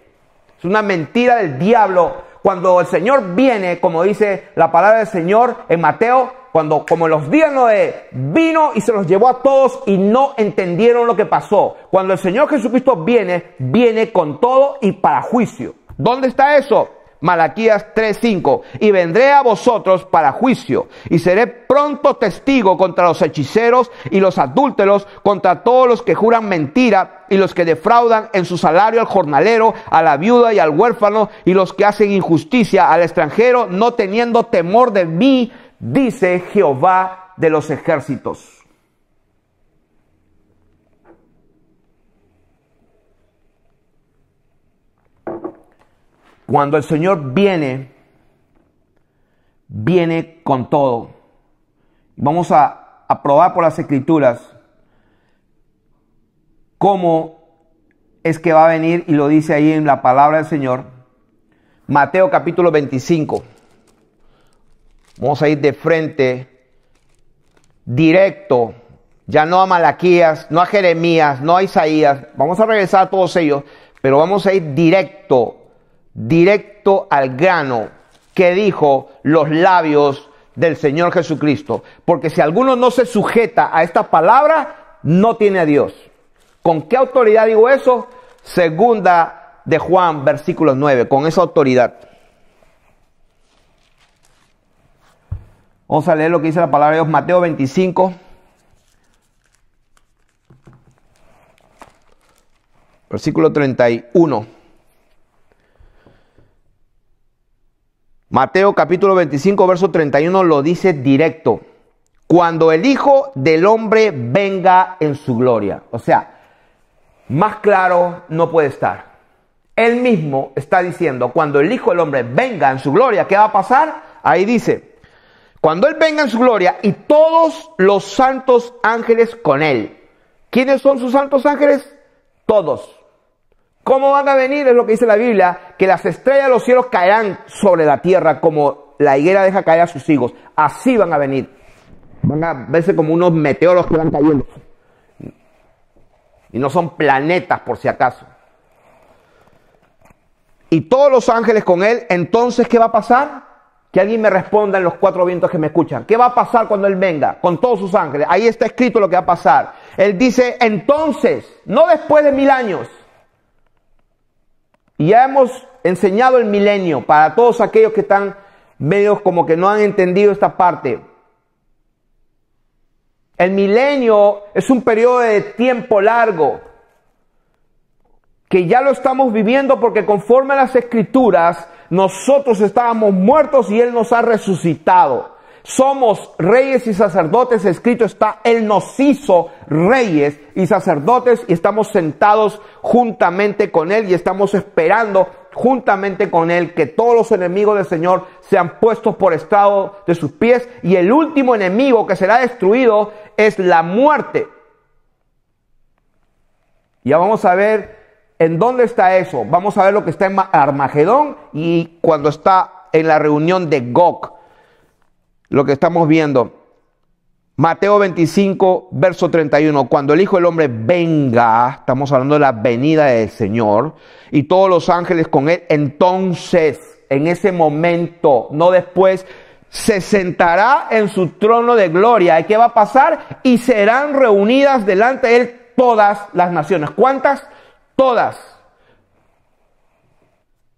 Es una mentira del diablo. Cuando el Señor viene, como dice la palabra del Señor en Mateo, como en los días de Noé, vino y se los llevó a todos y no entendieron lo que pasó. Cuando el Señor Jesucristo viene, viene con todo y para juicio. ¿Dónde está eso? Malaquías 3:5, y vendré a vosotros para juicio, y seré pronto testigo contra los hechiceros y los adúlteros, contra todos los que juran mentira y los que defraudan en su salario al jornalero, a la viuda y al huérfano, y los que hacen injusticia al extranjero, no teniendo temor de mí, dice Jehová de los ejércitos. Cuando el Señor viene, viene con todo. Vamos a probar por las Escrituras cómo es que va a venir, y lo dice ahí en la palabra del Señor. Mateo capítulo 25. Vamos a ir de frente, directo, ya no a Malaquías, no a Jeremías, no a Isaías. Vamos a regresar a todos ellos, pero vamos a ir directo al grano que dijo los labios del Señor Jesucristo. Porque si alguno no se sujeta a esta palabra, no tiene a Dios. ¿Con qué autoridad digo eso? Segunda de Juan, versículo 9, con esa autoridad. Vamos a leer lo que dice la palabra de Dios, Mateo 25. Versículo 31. Mateo capítulo 25, verso 31 lo dice directo. Cuando el Hijo del Hombre venga en su gloria. O sea, más claro no puede estar. Él mismo está diciendo, cuando el Hijo del Hombre venga en su gloria, ¿qué va a pasar? Ahí dice, cuando Él venga en su gloria y todos los santos ángeles con Él. ¿Quiénes son sus santos ángeles? Todos. ¿Cómo van a venir? Es lo que dice la Biblia, que las estrellas de los cielos caerán sobre la tierra como la higuera deja caer a sus higos. Así van a venir. Van a verse como unos meteoros que van cayendo. Y no son planetas, por si acaso. Y todos los ángeles con él. Entonces, ¿qué va a pasar? Que alguien me responda en los cuatro vientos que me escuchan. ¿Qué va a pasar cuando él venga? Con todos sus ángeles. Ahí está escrito lo que va a pasar. Él dice, entonces, no después de 1000 años. Y ya hemos enseñado el milenio para todos aquellos que están medios como que no han entendido esta parte. El milenio es un periodo de tiempo largo, que ya lo estamos viviendo porque conforme a las Escrituras, nosotros estábamos muertos y Él nos ha resucitado. Somos reyes y sacerdotes, escrito está, Él nos hizo reyes y sacerdotes y estamos sentados juntamente con Él y estamos esperando juntamente con Él que todos los enemigos del Señor sean puestos por estrado de sus pies y el último enemigo que será destruido es la muerte. Ya vamos a ver en dónde está eso. Vamos a ver lo que está en Armagedón y cuando está en la reunión de Gog. Lo que estamos viendo, Mateo 25, verso 31, cuando el Hijo del Hombre venga, estamos hablando de la venida del Señor, y todos los ángeles con él, entonces, en ese momento, no después, se sentará en su trono de gloria. ¿Y qué va a pasar? Y serán reunidas delante de él todas las naciones. ¿Cuántas? Todas.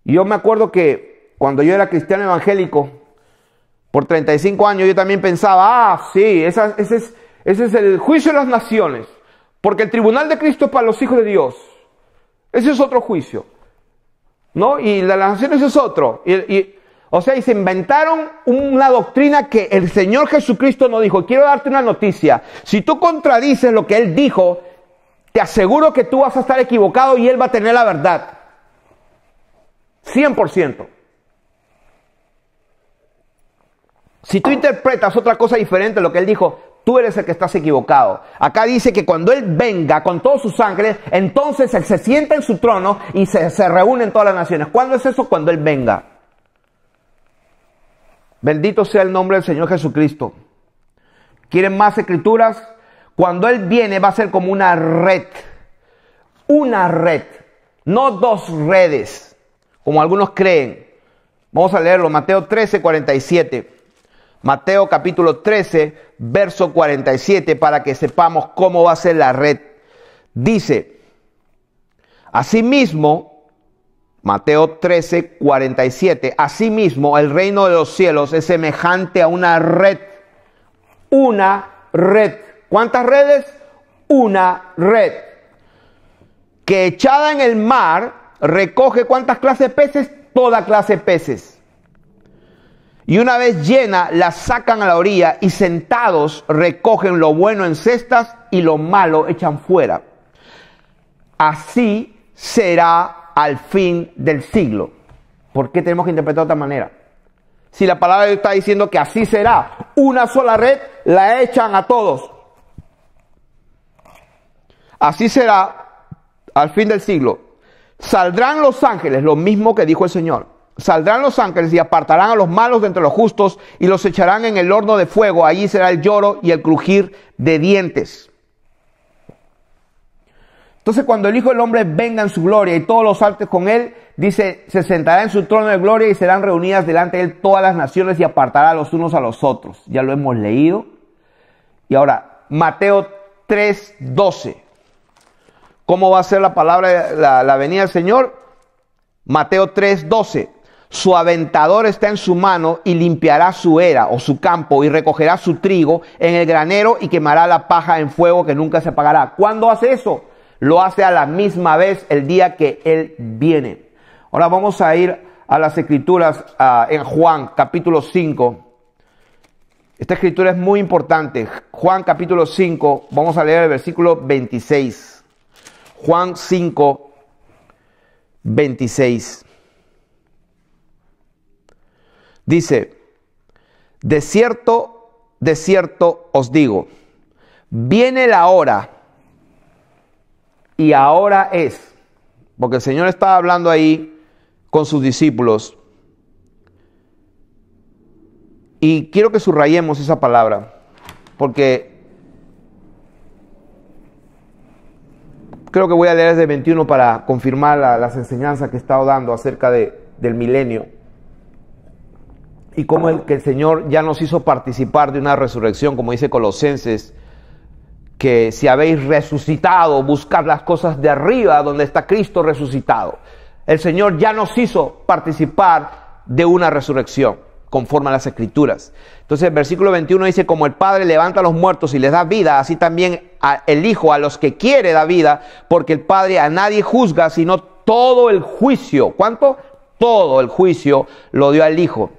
Y yo me acuerdo que cuando yo era cristiano evangélico, por 35 años yo también pensaba, sí, ese es el juicio de las naciones, porque el tribunal de Cristo es para los hijos de Dios. Ese es otro juicio, ¿no? Y de las naciones es otro. O sea, y se inventaron una doctrina que el Señor Jesucristo no dijo. Quiero darte una noticia. Si tú contradices lo que Él dijo, te aseguro que tú vas a estar equivocado y Él va a tener la verdad. 100%. Si tú interpretas otra cosa diferente a lo que Él dijo, tú eres el que estás equivocado. Acá dice que cuando Él venga con todos sus ángeles, entonces Él se sienta en su trono y se reúnen todas las naciones. ¿Cuándo es eso? Cuando Él venga. Bendito sea el nombre del Señor Jesucristo. ¿Quieren más escrituras? Cuando Él viene va a ser como una red. Una red. No dos redes, como algunos creen. Vamos a leerlo. Mateo 13, 47. Mateo capítulo 13, verso 47, para que sepamos cómo va a ser la red. Dice, asimismo, Mateo 13, 47, asimismo el reino de los cielos es semejante a una red. Una red. ¿Cuántas redes? Una red. Que echada en el mar recoge ¿cuántas clases de peces? Toda clase de peces. Y una vez llena, la sacan a la orilla y sentados recogen lo bueno en cestas y lo malo echan fuera. Así será al fin del siglo. ¿Por qué tenemos que interpretar de otra manera? Si la palabra de Dios está diciendo que así será, una sola red la echan a todos. Así será al fin del siglo. Saldrán los ángeles, lo mismo que dijo el Señor. Saldrán los ángeles y apartarán a los malos de entre los justos y los echarán en el horno de fuego. Allí será el lloro y el crujir de dientes. Entonces, cuando el Hijo del Hombre venga en su gloria y todos los ángeles con él, dice, se sentará en su trono de gloria y serán reunidas delante de él todas las naciones y apartará a los unos a los otros. Ya lo hemos leído. Y ahora, Mateo 3:12. ¿Cómo va a ser la palabra, la venida del Señor? Mateo 3:12. Su aventador está en su mano y limpiará su era o su campo y recogerá su trigo en el granero y quemará la paja en fuego que nunca se apagará. ¿Cuándo hace eso? Lo hace a la misma vez el día que Él viene. Ahora vamos a ir a las escrituras en Juan capítulo 5. Esta escritura es muy importante. Juan capítulo 5, vamos a leer el versículo 26. Juan 5, 26. Dice, de cierto os digo, viene la hora, y ahora es, porque el Señor estaba hablando ahí con sus discípulos, y quiero que subrayemos esa palabra, porque creo que voy a leer desde 21 para confirmar las enseñanzas que he estado dando acerca del milenio. Y cómo que el Señor ya nos hizo participar de una resurrección, como dice Colosenses, que si habéis resucitado, buscad las cosas de arriba donde está Cristo resucitado. El Señor ya nos hizo participar de una resurrección, conforme a las Escrituras. Entonces el versículo 21 dice, como el Padre levanta a los muertos y les da vida, así también el Hijo a los que quiere da vida, porque el Padre a nadie juzga, sino todo el juicio. ¿Cuánto? Todo el juicio lo dio al Hijo.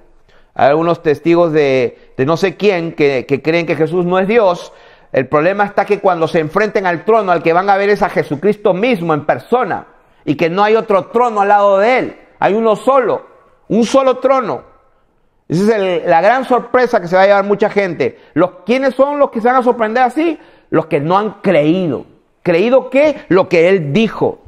Hay algunos testigos de no sé quién que creen que Jesús no es Dios. El problema está que cuando se enfrenten al trono, al que van a ver es a Jesucristo mismo en persona, y que no hay otro trono al lado de Él. Hay uno solo, un solo trono. Esa es la gran sorpresa que se va a llevar mucha gente. ¿Quiénes son los que se van a sorprender así? Los que no han creído. ¿Creído qué? Lo que Él dijo.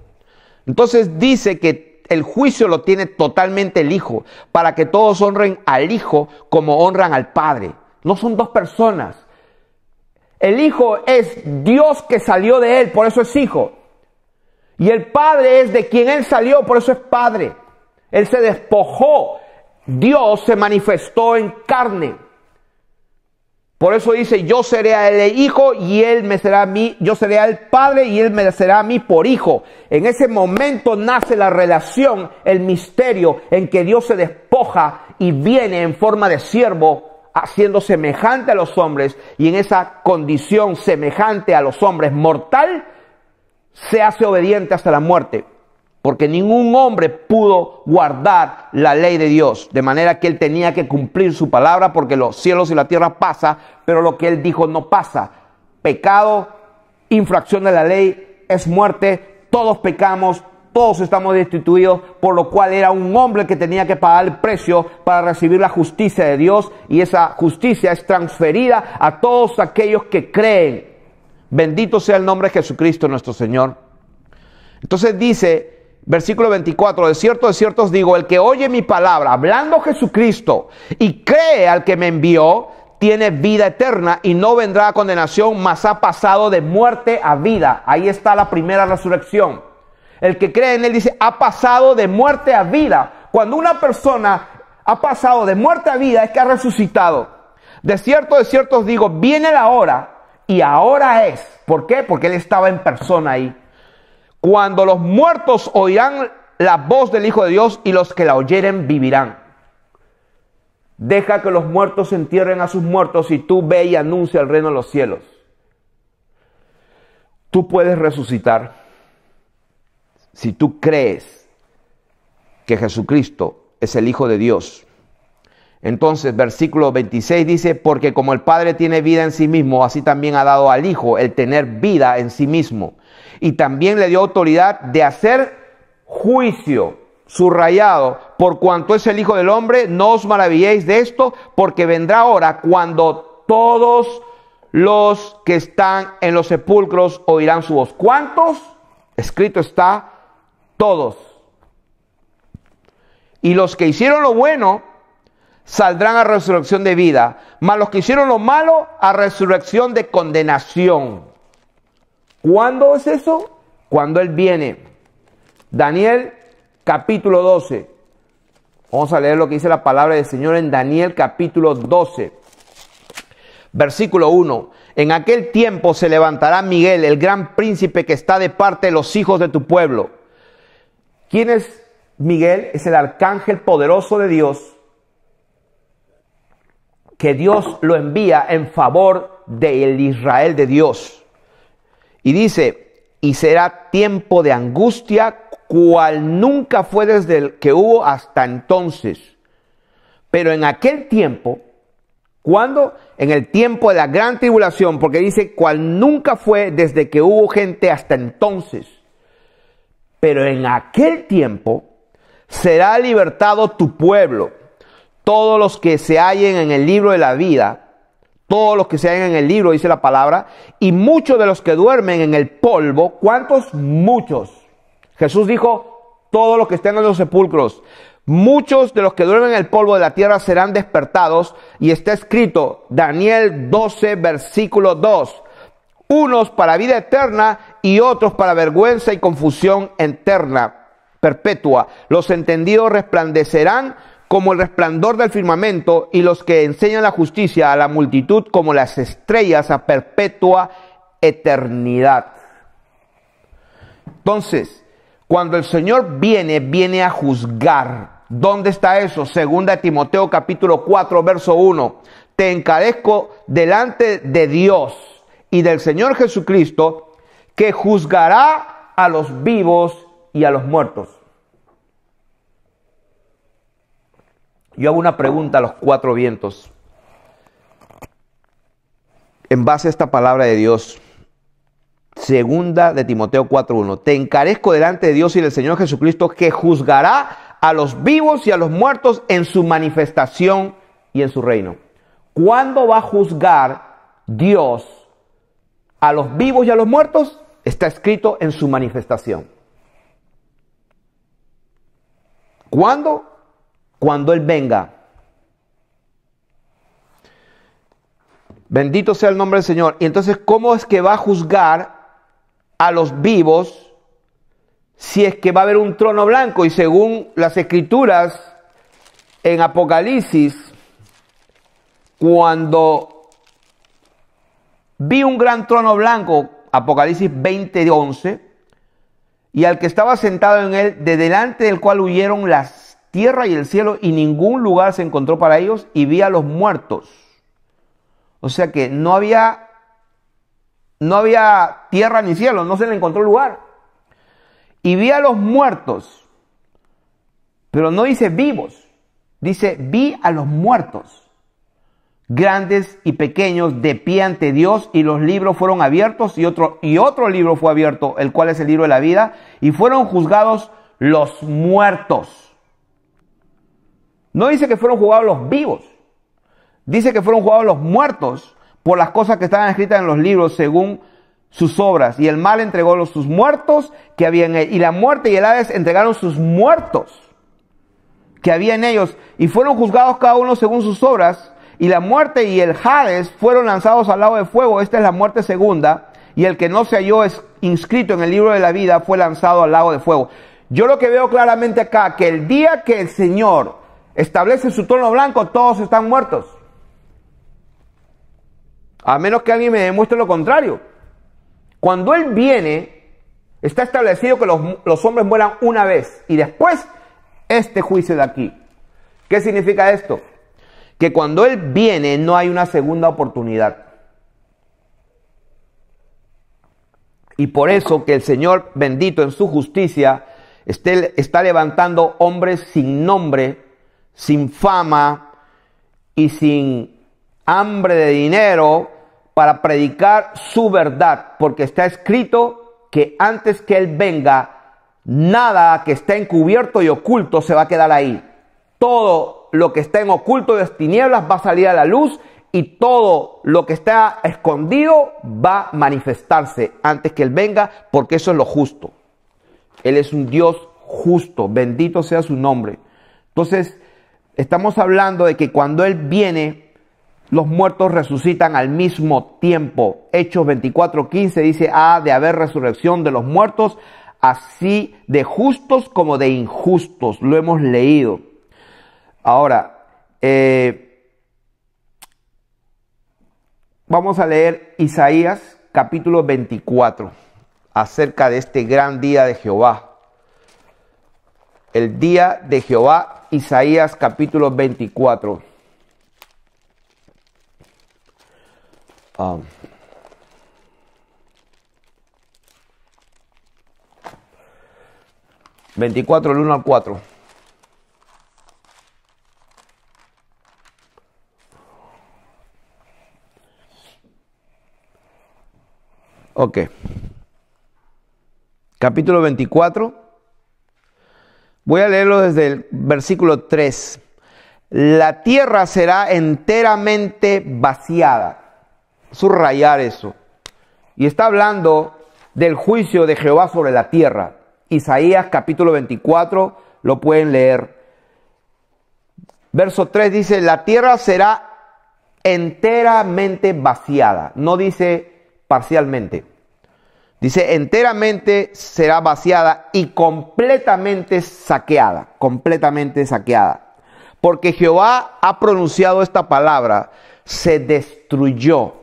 Entonces dice que el juicio lo tiene totalmente el Hijo, para que todos honren al Hijo como honran al Padre. No son dos personas. El Hijo es Dios que salió de Él, por eso es Hijo. Y el Padre es de quien Él salió, por eso es Padre. Él se despojó. Dios se manifestó en carne. Por eso dice, yo seré a Él Hijo y Él me será a mí. Yo seré al Padre y Él me será a mí por Hijo. En ese momento nace la relación, el misterio en que Dios se despoja y viene en forma de siervo, haciendo semejante a los hombres, y en esa condición semejante a los hombres, mortal, se hace obediente hasta la muerte, porque ningún hombre pudo guardar la ley de Dios, de manera que Él tenía que cumplir su palabra, porque los cielos y la tierra pasan, pero lo que Él dijo no pasa. Pecado, infracción de la ley, es muerte, todos pecamos, todos estamos destituidos, por lo cual era un hombre que tenía que pagar el precio para recibir la justicia de Dios, y esa justicia es transferida a todos aquellos que creen. Bendito sea el nombre de Jesucristo nuestro Señor. Entonces dice, versículo 24, de cierto os digo, el que oye mi palabra, hablando Jesucristo, y cree al que me envió, tiene vida eterna y no vendrá a condenación, mas ha pasado de muerte a vida. Ahí está la primera resurrección. El que cree en Él, dice, ha pasado de muerte a vida. Cuando una persona ha pasado de muerte a vida, es que ha resucitado. De cierto os digo, viene la hora, y ahora es. ¿Por qué? Porque Él estaba en persona ahí. Cuando los muertos oirán la voz del Hijo de Dios, y los que la oyeren vivirán. Deja que los muertos entierren a sus muertos, y tú ve y anuncia el reino de los cielos. Tú puedes resucitar si tú crees que Jesucristo es el Hijo de Dios. Entonces, versículo 26 dice, porque como el Padre tiene vida en sí mismo, así también ha dado al Hijo el tener vida en sí mismo. Y también le dio autoridad de hacer juicio, subrayado, por cuanto es el Hijo del Hombre. No os maravilléis de esto, porque vendrá hora cuando todos los que están en los sepulcros oirán su voz. ¿Cuántos? Escrito está, todos. Y los que hicieron lo bueno saldrán a resurrección de vida, mas los que hicieron lo malo a resurrección de condenación. ¿Cuándo es eso? Cuando Él viene. Daniel capítulo 12. Vamos a leer lo que dice la palabra del Señor en Daniel capítulo 12. Versículo 1. En aquel tiempo se levantará Miguel, el gran príncipe que está de parte de los hijos de tu pueblo. ¿Quién es Miguel? Es el arcángel poderoso de Dios, que Dios lo envía en favor del Israel de Dios. Y dice, y será tiempo de angustia, cual nunca fue desde el que hubo hasta entonces. Pero en aquel tiempo, ¿cuándo? En el tiempo de la gran tribulación, porque dice, cual nunca fue desde que hubo gente hasta entonces. Pero en aquel tiempo será libertado tu pueblo, todos los que se hallen en el libro de la vida, todos los que se hallen en el libro, dice la palabra, y muchos de los que duermen en el polvo. ¿Cuántos? Muchos. Jesús dijo, todos los que estén en los sepulcros. Muchos de los que duermen en el polvo de la tierra serán despertados, y está escrito, Daniel 12, versículo 2, unos para vida eterna y otros para vergüenza y confusión eterna, perpetua. Los entendidos resplandecerán como el resplandor del firmamento, y los que enseñan la justicia a la multitud como las estrellas a perpetua eternidad. Entonces, cuando el Señor viene a juzgar. ¿Dónde está eso? Segunda de Timoteo capítulo 4, verso 1. Te encarezco delante de Dios y del Señor Jesucristo, que juzgará a los vivos y a los muertos. Yo hago una pregunta a los cuatro vientos. En base a esta palabra de Dios. Segunda de Timoteo 4:1. Te encarezco delante de Dios y del Señor Jesucristo, que juzgará a los vivos y a los muertos en su manifestación y en su reino. ¿Cuándo va a juzgar Dios a los vivos y a los muertos? Está escrito en su manifestación. ¿Cuándo? Cuando Él venga. Bendito sea el nombre del Señor. Y entonces, ¿cómo es que va a juzgar a los vivos si es que va a haber un trono blanco? Y según las Escrituras, en Apocalipsis, cuando vi un gran trono blanco, Apocalipsis 20:11, y al que estaba sentado en él, de delante del cual huyeron las tierra y el cielo, y ningún lugar se encontró para ellos, y vi a los muertos. O sea que no había tierra ni cielo, no se le encontró lugar. Y vi a los muertos, pero no dice vivos, dice vi a los muertos, grandes y pequeños, de pie ante Dios, y los libros fueron abiertos, y otro libro fue abierto, el cual es el libro de la vida, y fueron juzgados los muertos. No dice que fueron juzgados los vivos, dice que fueron juzgados los muertos por las cosas que estaban escritas en los libros según sus obras. Y el mal entregó sus muertos que había en él, y la muerte y el Hades entregaron sus muertos que había en ellos, y fueron juzgados cada uno según sus obras. Y la muerte y el Hades fueron lanzados al lago de fuego. Esta es la muerte segunda. Y el que no se halló inscrito en el libro de la vida fue lanzado al lago de fuego. Yo lo que veo claramente acá, que el día que el Señor establece su trono blanco, todos están muertos. A menos que alguien me demuestre lo contrario. Cuando Él viene, está establecido que los hombres mueran una vez, y después este juicio de aquí. ¿Qué significa esto? Que cuando Él viene no hay una segunda oportunidad. Y por eso que el Señor bendito en su justicia está levantando hombres sin nombre, sin fama y sin hambre de dinero para predicar su verdad, porque está escrito que antes que Él venga, nada que está encubierto y oculto se va a quedar ahí. Todo lo que está en oculto de las tinieblas va a salir a la luz, y todo lo que está escondido va a manifestarse antes que Él venga, porque eso es lo justo. Él es un Dios justo, bendito sea su nombre. Entonces, estamos hablando de que cuando Él viene, los muertos resucitan al mismo tiempo. Hechos 24:15 dice, de haber resurrección de los muertos, así de justos como de injustos. Lo hemos leído. Ahora, vamos a leer Isaías capítulo 24, acerca de este gran día de Jehová. El día de Jehová, Isaías capítulo 24. 24, el 1 al 4. Ok. Capítulo 24. Voy a leerlo desde el versículo 3. La tierra será enteramente vaciada. Subrayar eso. Y está hablando del juicio de Jehová sobre la tierra. Isaías capítulo 24, lo pueden leer. Verso 3 dice, la tierra será enteramente vaciada. No dice parcialmente. Dice, enteramente será vaciada y completamente saqueada, completamente saqueada. Porque Jehová ha pronunciado esta palabra, se destruyó,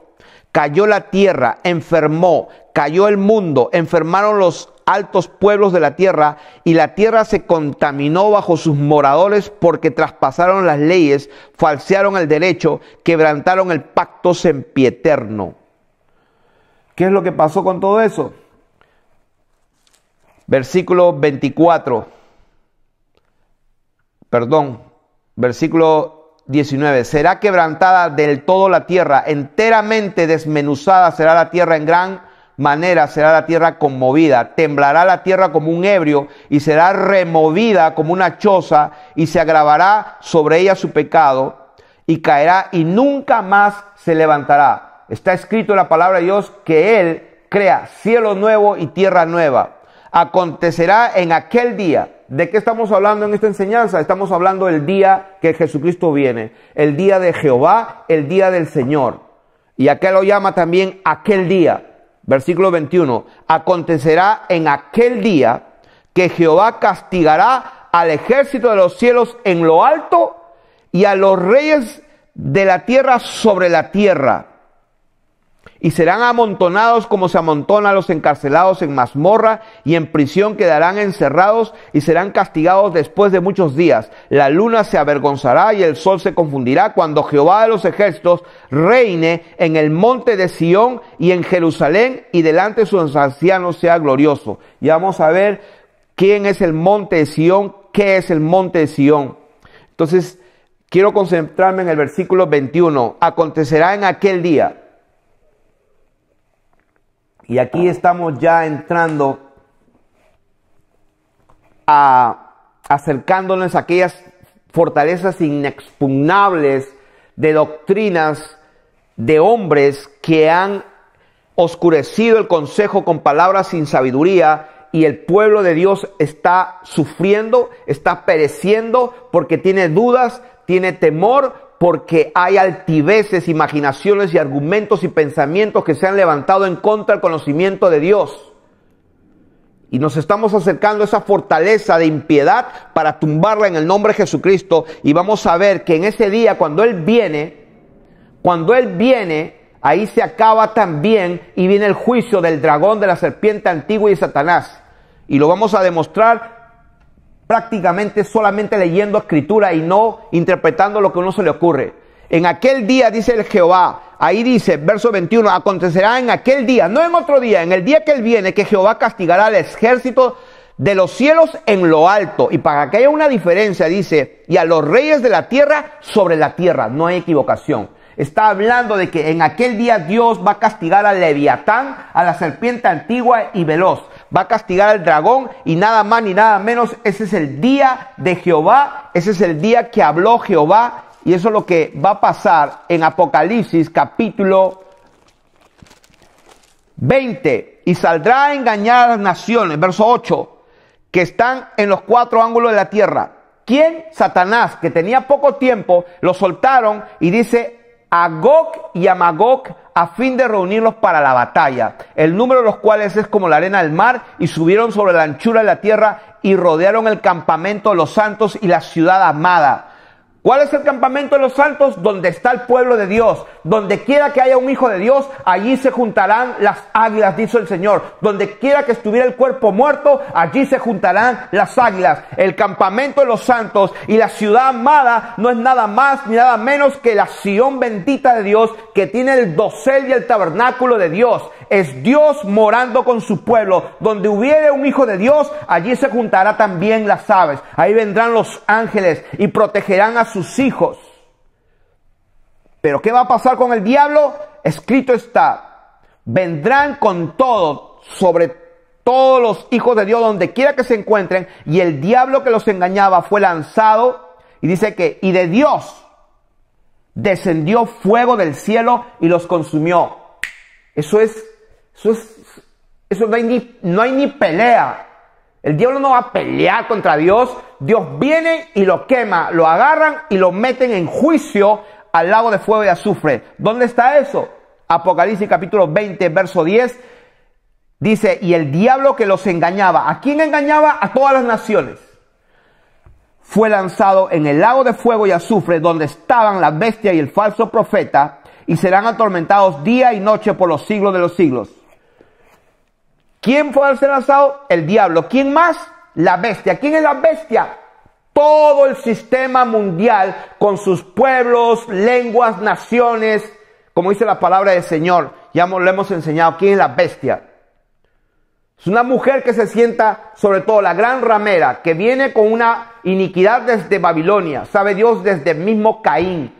cayó la tierra, enfermó, cayó el mundo, enfermaron los altos pueblos de la tierra, y la tierra se contaminó bajo sus moradores porque traspasaron las leyes, falsearon el derecho, quebrantaron el pacto sempiterno. ¿Qué es lo que pasó con todo eso? Versículo 19. Será quebrantada del todo la tierra, enteramente desmenuzada será la tierra, en gran manera será la tierra conmovida. Temblará la tierra como un ebrio y será removida como una choza, y se agravará sobre ella su pecado y caerá y nunca más se levantará. Está escrito en la palabra de Dios que Él crea cielo nuevo y tierra nueva. Acontecerá en aquel día. ¿De qué estamos hablando en esta enseñanza? Estamos hablando del día que Jesucristo viene, el día de Jehová, el día del Señor. Y acá lo llama también aquel día. Versículo 21. Acontecerá en aquel día que Jehová castigará al ejército de los cielos en lo alto y a los reyes de la tierra sobre la tierra. Y serán amontonados como se amontonan los encarcelados en mazmorra, y en prisión quedarán encerrados y serán castigados después de muchos días. La luna se avergonzará y el sol se confundirá cuando Jehová de los ejércitos reine en el monte de Sión y en Jerusalén, y delante de sus ancianos sea glorioso. Y vamos a ver quién es el monte de Sión, qué es el monte de Sión. Entonces, quiero concentrarme en el versículo 21. Acontecerá en aquel día. Y aquí estamos ya entrando acercándonos a aquellas fortalezas inexpugnables de doctrinas de hombres que han oscurecido el consejo con palabras sin sabiduría, y el pueblo de Dios está sufriendo, está pereciendo porque tiene dudas, tiene temor, porque hay altiveces, imaginaciones y argumentos y pensamientos que se han levantado en contra del conocimiento de Dios. Y nos estamos acercando a esa fortaleza de impiedad para tumbarla en el nombre de Jesucristo. Y vamos a ver que en ese día, cuando Él viene, ahí se acaba también y viene el juicio del dragón, de la serpiente antigua y de Satanás. Y lo vamos a demostrar prácticamente solamente leyendo escritura y no interpretando lo que a uno se le ocurre. En aquel día, dice el Jehová, ahí dice, verso 21, acontecerá en aquel día, no en otro día, en el día que Él viene, que Jehová castigará al ejército de los cielos en lo alto. Y para que haya una diferencia, dice, y a los reyes de la tierra sobre la tierra. No hay equivocación. Está hablando de que en aquel día Dios va a castigar al Leviatán, a la serpiente antigua y veloz. Va a castigar al dragón, y nada más ni nada menos. Ese es el día de Jehová. Ese es el día que habló Jehová. Y eso es lo que va a pasar en Apocalipsis capítulo 20. Y saldrá a engañar a las naciones, verso 8, que están en los cuatro ángulos de la tierra. ¿Quién? Satanás, que tenía poco tiempo, lo soltaron, y dice a Gog y a Magog, a fin de reunirlos para la batalla, el número de los cuales es como la arena del mar, y subieron sobre la anchura de la tierra y rodearon el campamento de los santos y la ciudad amada. ¿Cuál es el campamento de los santos? Donde está el pueblo de Dios. Donde quiera que haya un hijo de Dios, allí se juntarán las águilas, dice el Señor. Donde quiera que estuviera el cuerpo muerto, allí se juntarán las águilas. El campamento de los santos y la ciudad amada no es nada más ni nada menos que la Sión bendita de Dios, que tiene el dosel y el tabernáculo de Dios. Es Dios morando con su pueblo. Donde hubiere un hijo de Dios, allí se juntará también las aves. Ahí vendrán los ángeles y protegerán a sus hijos. Pero ¿qué va a pasar con el diablo? Escrito está: vendrán con todo sobre todos los hijos de Dios donde quiera que se encuentren, y el diablo que los engañaba fue lanzado, y dice que y de Dios descendió fuego del cielo y los consumió. Eso no hay ni pelea. El diablo no va a pelear contra Dios. Dios viene y lo quema, lo agarran y lo meten en juicio al lago de fuego y azufre. ¿Dónde está eso? Apocalipsis capítulo 20, verso 10. Dice, y el diablo que los engañaba. ¿A quién engañaba? A todas las naciones. Fue lanzado en el lago de fuego y azufre, donde estaban la bestia y el falso profeta, y serán atormentados día y noche por los siglos de los siglos. ¿Quién fue a ser lanzado? El diablo. ¿Quién más? La bestia. ¿Quién es la bestia? Todo el sistema mundial con sus pueblos, lenguas, naciones, como dice la palabra del Señor. Ya lo hemos enseñado. ¿Quién es la bestia? Es una mujer que se sienta, sobre todo la gran ramera, que viene con una iniquidad desde Babilonia. Sabe Dios desde el mismo Caín.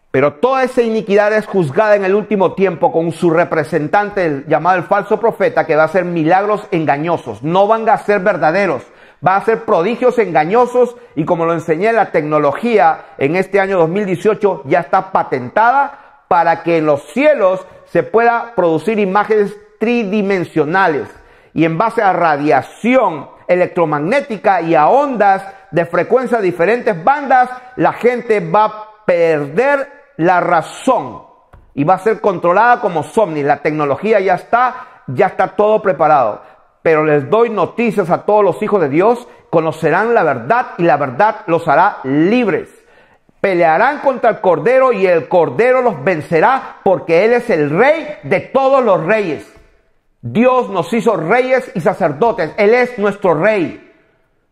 Pero toda esa iniquidad es juzgada en el último tiempo con su representante llamado el falso profeta, que va a hacer milagros engañosos. No van a ser verdaderos. Va a hacer prodigios engañosos, y como lo enseñé, la tecnología en este año 2018 ya está patentada para que en los cielos se pueda producir imágenes tridimensionales, y en base a radiación electromagnética y a ondas de frecuencia de diferentes bandas, la gente va a perder la razón y va a ser controlada como zombies. La tecnología ya está todo preparado. Pero les doy noticias a todos los hijos de Dios: conocerán la verdad y la verdad los hará libres. Pelearán contra el Cordero y el Cordero los vencerá, porque Él es el Rey de todos los reyes. Dios nos hizo reyes y sacerdotes. Él es nuestro Rey.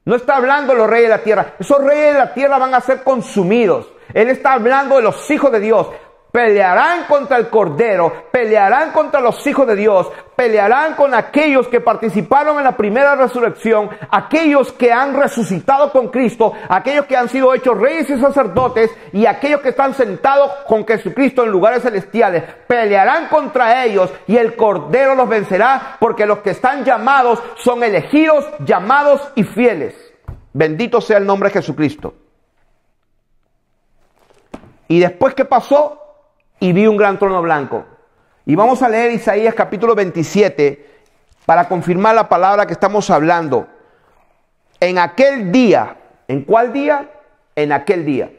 No está hablando de los reyes de la tierra. Esos reyes de la tierra van a ser consumidos. Él está hablando de los hijos de Dios. Pelearán contra el Cordero, pelearán contra los hijos de Dios, pelearán con aquellos que participaron en la primera resurrección, aquellos que han resucitado con Cristo, aquellos que han sido hechos reyes y sacerdotes, y aquellos que están sentados con Jesucristo en lugares celestiales. Pelearán contra ellos y el Cordero los vencerá, porque los que están llamados son elegidos, llamados y fieles. Bendito sea el nombre de Jesucristo. Y después, ¿qué pasó? Y vi un gran trono blanco. Y vamos a leer Isaías capítulo 27 para confirmar la palabra que estamos hablando. En aquel día, ¿en cuál día? En aquel día.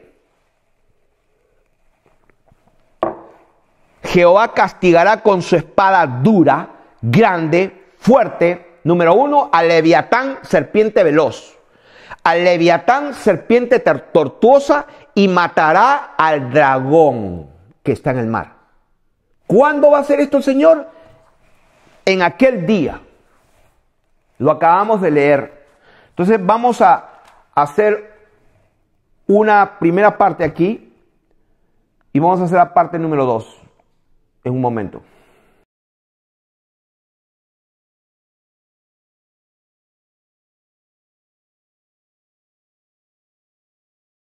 Jehová castigará con su espada dura, grande, fuerte. Número 1, al Leviatán, serpiente veloz. Al Leviatán, serpiente tortuosa, y matará al dragón que está en el mar. ¿Cuándo va a hacer esto el Señor? En aquel día. Lo acabamos de leer. Entonces vamos a hacer una primera parte aquí y vamos a hacer la parte número 2 en un momento.